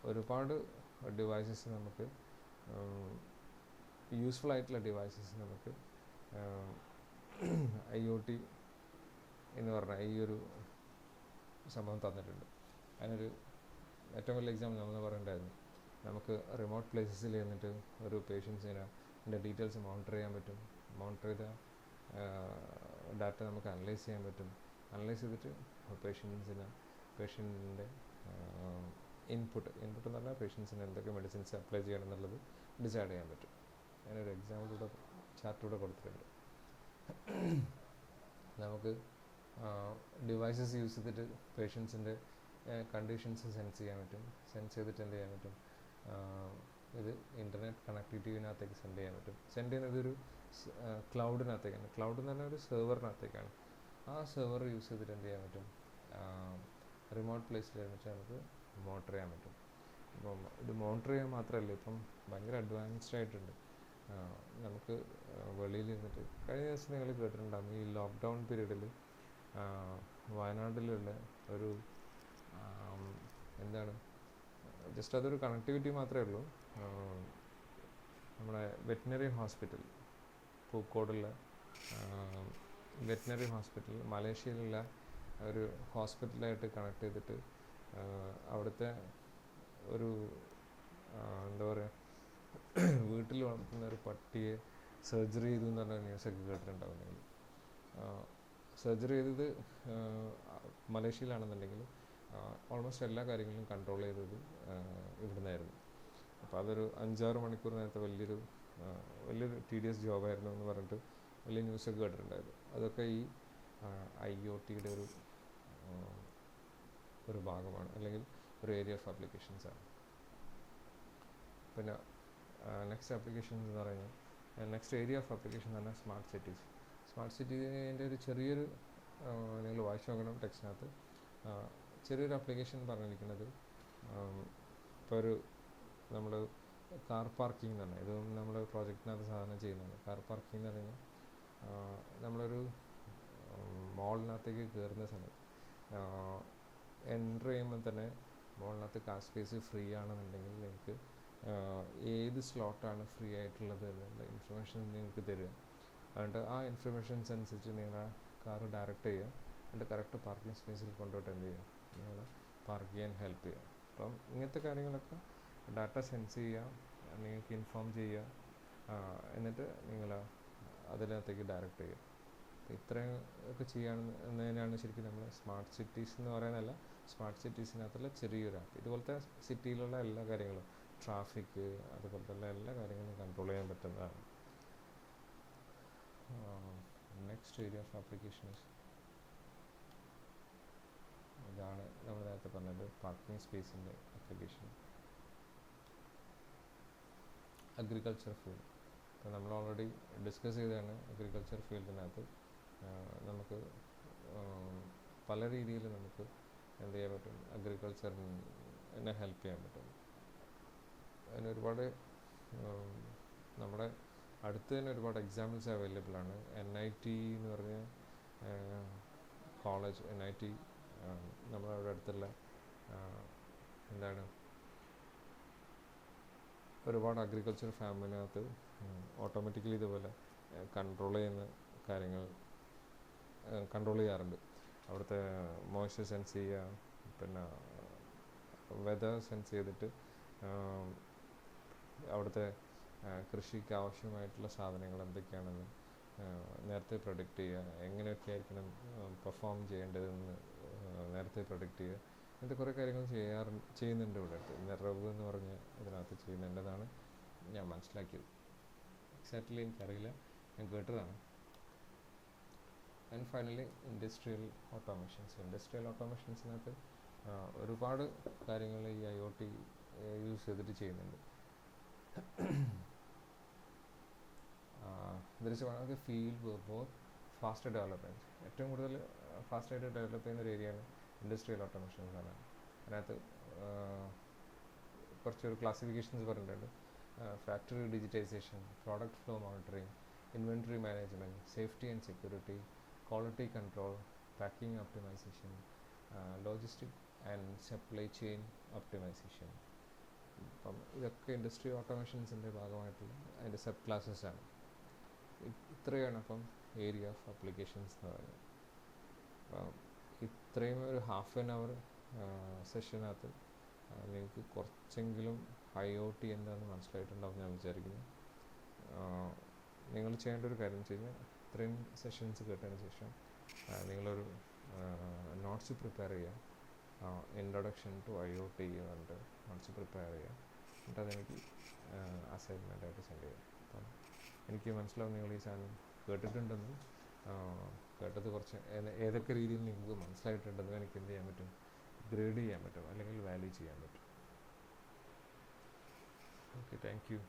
ഒരുപാട് ഡിവൈസസ് നമുക്ക് യൂസ്ഫുൾ ആയിട്ടുള്ള ഡിവൈസസ് നമുക്ക് IoT എന്ന് പറഞ്ഞാൽ ഈ ഒരു സംഭവം തന്നിട്ടുണ്ട്. അതിനൊരു ഏറ്റവും വലിയ എക്സാമ്പിൾ നമ്മൾ പറയേണ്ടായിരുന്നു, നമുക്ക് റിമോട്ട് പ്ലേസസിൽ ഇരുന്നിട്ട് ഒരു പേഷ്യൻസിൻ്റെ ഡീറ്റെയിൽസ് മോണിറ്റർ ചെയ്യാൻ പറ്റും. മോണിറ്റർ ചെയ്ത ഡാറ്റ നമുക്ക് അനലൈസ് ചെയ്യാൻ പറ്റും. അനലൈസ് ചെയ്തിട്ട് പേഷ്യൻറ്റിൻ്റെ ഇൻപുട്ട് എന്ന് പറഞ്ഞാൽ പേഷ്യൻസിന് എന്തൊക്കെ മെഡിസിൻസ് അപ്ലൈ ചെയ്യണം എന്നുള്ളത് ഡിസൈഡ് ചെയ്യാൻ പറ്റും. ഞാനൊരു എക്സാമ്പിളൂടെ ചാർട്ടൂടെ കൊടുത്തിട്ടുണ്ട്. നമുക്ക് ഡിവൈസസ് യൂസ് ചെയ്തിട്ട് പേഷ്യൻസിൻ്റെ കണ്ടീഷൻസ് സെൻസ് ചെയ്യാൻ പറ്റും. സെൻസ് ചെയ്തിട്ട് എന്ത് ചെയ്യാൻ പറ്റും, ഇത് ഇൻ്റർനെറ്റ് കണക്ടിവിറ്റിനകത്തേക്ക് സെൻഡ് ചെയ്യാൻ പറ്റും. സെൻഡ് ചെയ്യുന്നത് ഒരു ക്ലൗഡിനകത്തേക്കാണ്. ക്ലൗഡ് എന്ന് പറഞ്ഞാൽ ഒരു സെർവറിനകത്തേക്കാണ്. ആ സെർവർ യൂസ് ചെയ്തിട്ട് എന്ത് ചെയ്യാൻ പറ്റും, റിമോട്ട് പ്ലേസിൽ ഇരുന്നിട്ട് നമുക്ക് മോണിറ്റർ ചെയ്യാൻ പറ്റും. ഇപ്പം ഇത് മോണിറ്റർ ചെയ്യാൻ മാത്രമല്ല, ഇപ്പം ഭയങ്കര അഡ്വാൻസ്ഡ് ആയിട്ടുണ്ട്. നമുക്ക് വെളിയിൽ ഇരുന്നിട്ട്, കഴിഞ്ഞ ദിവസം നിങ്ങൾ കേട്ടിട്ടുണ്ടാകും, ഈ ലോക്ക്ഡൗൺ പീരീഡിൽ വയനാട്ടിലുള്ള ഒരു എന്താണ് ജസ്റ്റ് അതൊരു കണക്ടിവിറ്റി മാത്രമേ ഉള്ളൂ. നമ്മുടെ വെറ്റിനറി ഹോസ്പിറ്റൽ, പൂക്കോടുള്ള വെറ്റിനറി ഹോസ്പിറ്റൽ മലേഷ്യയിലുള്ള ഒരു ഹോസ്പിറ്റലായിട്ട് കണക്ട് ചെയ്തിട്ട് അവിടുത്തെ ഒരു എന്താ പറയുക, വീട്ടിൽ വളർത്തുന്ന ഒരു പട്ടിയെ സർജറി ചെയ്തു എന്ന് പറഞ്ഞ ന്യൂസൊക്കെ കേട്ടിട്ടുണ്ടാവുന്നെങ്കിൽ, സർജറി ചെയ്തത് മലേഷ്യയിലാണെന്നുണ്ടെങ്കിൽ ഓൾമോസ്റ്റ് എല്ലാ കാര്യങ്ങളും കൺട്രോൾ ചെയ്തത് ഇവിടുന്നായിരുന്നു. അപ്പോൾ അതൊരു 5-6 മണിക്കൂർ നേരത്തെ വലിയൊരു ടീഡിയസ് ജോബായിരുന്നു എന്ന് പറഞ്ഞിട്ട് വലിയ ന്യൂസൊക്കെ കേട്ടിട്ടുണ്ടായിരുന്നു. അതൊക്കെ ഈ IoTയുടെ ഒരു ഭാഗമാണ്, അല്ലെങ്കിൽ ഒരു ഏരിയ ഓഫ് ആപ്ലിക്കേഷൻസാണ്. പിന്നെ നെക്സ്റ്റ് ആപ്ലിക്കേഷൻ എന്ന് പറയുന്നത്, നെക്സ്റ്റ് ഏരിയ ഓഫ് ആപ്ലിക്കേഷൻ എന്ന് പറഞ്ഞാൽ സ്മാർട്ട് സിറ്റീസ്. സ്മാർട്ട് സിറ്റീൻ്റെ ഒരു ചെറിയൊരു നിങ്ങൾ വായിച്ചു നോക്കണം ടെക്സ്റ്റിനകത്ത്. ചെറിയൊരു ആപ്ലിക്കേഷൻ പറഞ്ഞിരിക്കുന്നത്, ഇപ്പോൾ നമ്മൾ കാർ പാർക്കിംഗ് എന്ന് പറഞ്ഞാൽ, ഇതും നമ്മൾ പ്രോജക്റ്റിനകത്ത് സാധാരണ ചെയ്യുന്നതാണ്. കാർ പാർക്കിംഗ് എന്ന് പറഞ്ഞാൽ നമ്മളൊരു മോളിനകത്തേക്ക് കയറുന്ന സമയത്ത് എൻ്റർ ചെയ്യുമ്പോൾ തന്നെ മോളിനകത്ത് കാർ സ്പേസ് ഫ്രീ ആണെന്നുണ്ടെങ്കിൽ നിങ്ങൾക്ക് ഏത് സ്ലോട്ടാണ് ഫ്രീ ആയിട്ടുള്ളത് എന്നുള്ള ഇൻഫർമേഷൻ നിങ്ങൾക്ക് തരിക. അതുകൊണ്ട് ആ ഇൻഫർമേഷൻസ് അനുസരിച്ച് നിങ്ങൾ ആ കാറ് ഡയറക്റ്റ് ചെയ്യുക, എന്നിട്ട് കറക്റ്റ് പാർക്കിംഗ് സ്പേസിൽ കൊണ്ടുപോയിട്ട് എന്ത് ചെയ്യുക, നിങ്ങൾ പാർക്ക് ചെയ്യാൻ ഹെൽപ്പ് ചെയ്യുക. അപ്പം ഇങ്ങനത്തെ കാര്യങ്ങളൊക്കെ ഡാറ്റ സെൻസ് ചെയ്യുക, നിങ്ങൾക്ക് ഇൻഫോം ചെയ്യുക, എന്നിട്ട് നിങ്ങൾ അതിനകത്തേക്ക് ഡയറക്റ്റ് ചെയ്യുക. ഇത്രയും ഒക്കെ ചെയ്യുന്നതിനാണ് ശരിക്കും നമ്മൾ സ്മാർട്ട് സിറ്റീസ് എന്ന് പറയുന്നതല്ല, സ്മാർട്ട് സിറ്റീസിനകത്തുള്ള ചെറിയൊരു ആപ്പ്. ഇതുപോലത്തെ സിറ്റിയിലുള്ള എല്ലാ കാര്യങ്ങളും, ട്രാഫിക്, അതുപോലത്തെ എല്ലാ കാര്യങ്ങളും കൺട്രോൾ ചെയ്യാൻ പറ്റുന്നതാണ്. നെക്സ്റ്റ് ഏരിയ ഓഫ് ആപ്ലിക്കേഷൻസ് ഇതാണ് നമ്മൾ നേരത്തെ പറഞ്ഞത്, പാർക്കിംഗ് സ്പേസിൻ്റെ ആപ്ലിക്കേഷൻ. അഗ്രികൾച്ചർ ഫീൽഡ്, ഇപ്പോൾ നമ്മൾ ഓൾറെഡി ഡിസ്കസ് ചെയ്തതാണ്. അഗ്രികൾച്ചർ ഫീൽഡിനകത്ത് നമുക്ക് പല രീതിയിൽ നമുക്ക് എന്ത് ചെയ്യാൻ പറ്റും, അഗ്രികൾച്ചറിനെ ഹെൽപ്പ് ചെയ്യാൻ പറ്റും. അതിന് ഒരുപാട് നമ്മുടെ അടുത്ത് തന്നെ ഒരുപാട് എക്സാമ്പിൾസ് അവൈലബിൾ ആണ്. NIT എന്ന് പറഞ്ഞ കോളേജ്, NIT നമ്മളവിടെ അടുത്തുള്ള ഒരുപാട് അഗ്രികൾച്ചർ ഫാമിനകത്ത് ഓട്ടോമാറ്റിക്കലി ഇതുപോലെ കൺട്രോൾ ചെയ്യുന്ന കാര്യങ്ങൾ കൺട്രോൾ ചെയ്യാറുണ്ട്. അവിടുത്തെ മോയ്സ്ചർ സെൻസ് ചെയ്യുക, പിന്നെ വെതർ സെൻസ് ചെയ്തിട്ട് അവിടുത്തെ കൃഷിക്ക് ആവശ്യമായിട്ടുള്ള സാധനങ്ങൾ എന്തൊക്കെയാണെന്ന് നേരത്തെ പ്രൊഡിക്റ്റ് ചെയ്യുക, എങ്ങനെയൊക്കെ ആയിരിക്കണം പെർഫോം ചെയ്യേണ്ടതെന്ന് നേരത്തെ പ്രൊഡിക്റ്റ് ചെയ്യുക. ഇങ്ങനത്തെ കുറേ കാര്യങ്ങൾ ചെയ്യുന്നുണ്ട് ഇവിടെ അടുത്ത്. നിറവ് എന്ന് പറഞ്ഞ ഇതിനകത്ത് ചെയ്യുന്നുണ്ടെന്നാണ് ഞാൻ മനസ്സിലാക്കിയത്. എക്സാക്ട്ലി എനിക്കറിയില്ല, ഞാൻ കേട്ടതാണ്. ആൻഡ് ഫൈനലി ഇൻഡസ്ട്രിയൽ ഓട്ടോമേഷൻസിനകത്ത് ഒരുപാട് കാര്യങ്ങൾ ഈ IoT യൂസ് ചെയ്തിട്ട് ചെയ്യുന്നുണ്ട്. There is one of the field both fast development, ഏറ്റവും കൂടുതൽ ഫാസ്റ്റായിട്ട് ഡെവലപ്പ് ചെയ്യുന്ന ഒരു ഏരിയയാണ് ഇൻഡസ്ട്രിയൽ ഓട്ടോമേഷൻ എന്ന് പറയുന്നത്. അതിനകത്ത് കുറച്ചൊരു ക്ലാസിഫിക്കേഷൻസ് പറഞ്ഞിട്ടുണ്ട്. Factory digitisation, product flow monitoring, inventory management, safety and security, quality control, packing optimisation, logistic and supply chain optimisation. അപ്പം ഇതൊക്കെ ഇൻഡസ്ട്രി ഓട്ടോമേഷൻസിൻ്റെ ഭാഗമായിട്ടുള്ള അതിൻ്റെ സബ് ക്ലാസ്സസ് ആണ്. ഇത്രയാണ് അപ്പം ഏരിയ ഓഫ് ആപ്ലിക്കേഷൻസ് എന്ന് പറയുന്നത്. അപ്പം ഇത്രയും ഒരു ഹാഫ് ആൻ അവർ സെഷനകത്ത് നിങ്ങൾക്ക് കുറച്ചെങ്കിലും IoT എന്താണെന്ന് മനസ്സിലായിട്ടുണ്ടാവും ഞാൻ വിചാരിക്കുന്നു. നിങ്ങൾ ചെയ്യേണ്ട ഒരു കാര്യം വെച്ച് കഴിഞ്ഞാൽ, ഇത്രയും സെഷൻസ് കേട്ടതിന് ശേഷം നിങ്ങളൊരു നോട്ട്സ് പ്രിപ്പയർ ചെയ്യുക. ഇൻട്രൊഡക്ഷൻ ടു IoT പറഞ്ഞിട്ട് നോട്ട്സ് പ്രിപ്പയർ ചെയ്യുക. എന്നിട്ട് അതെനിക്ക് അസൈൻമെൻറ്റായിട്ട് സെൻഡ് ചെയ്യുക. അപ്പം എനിക്ക് മനസ്സിലാവും നിങ്ങൾ ഈ സാധനം കേട്ടിട്ടുണ്ടെന്നും കേട്ടത് കുറച്ച് ഏതൊക്കെ രീതിയിൽ നിങ്ങൾക്ക് മനസ്സിലായിട്ടുണ്ടെന്നും എനിക്ക് എന്ത് ചെയ്യാൻ പറ്റും, ഗ്രേഡ് ചെയ്യാൻ പറ്റും, അല്ലെങ്കിൽ വാല്യൂ ചെയ്യാൻ പറ്റും. Okay, thank you.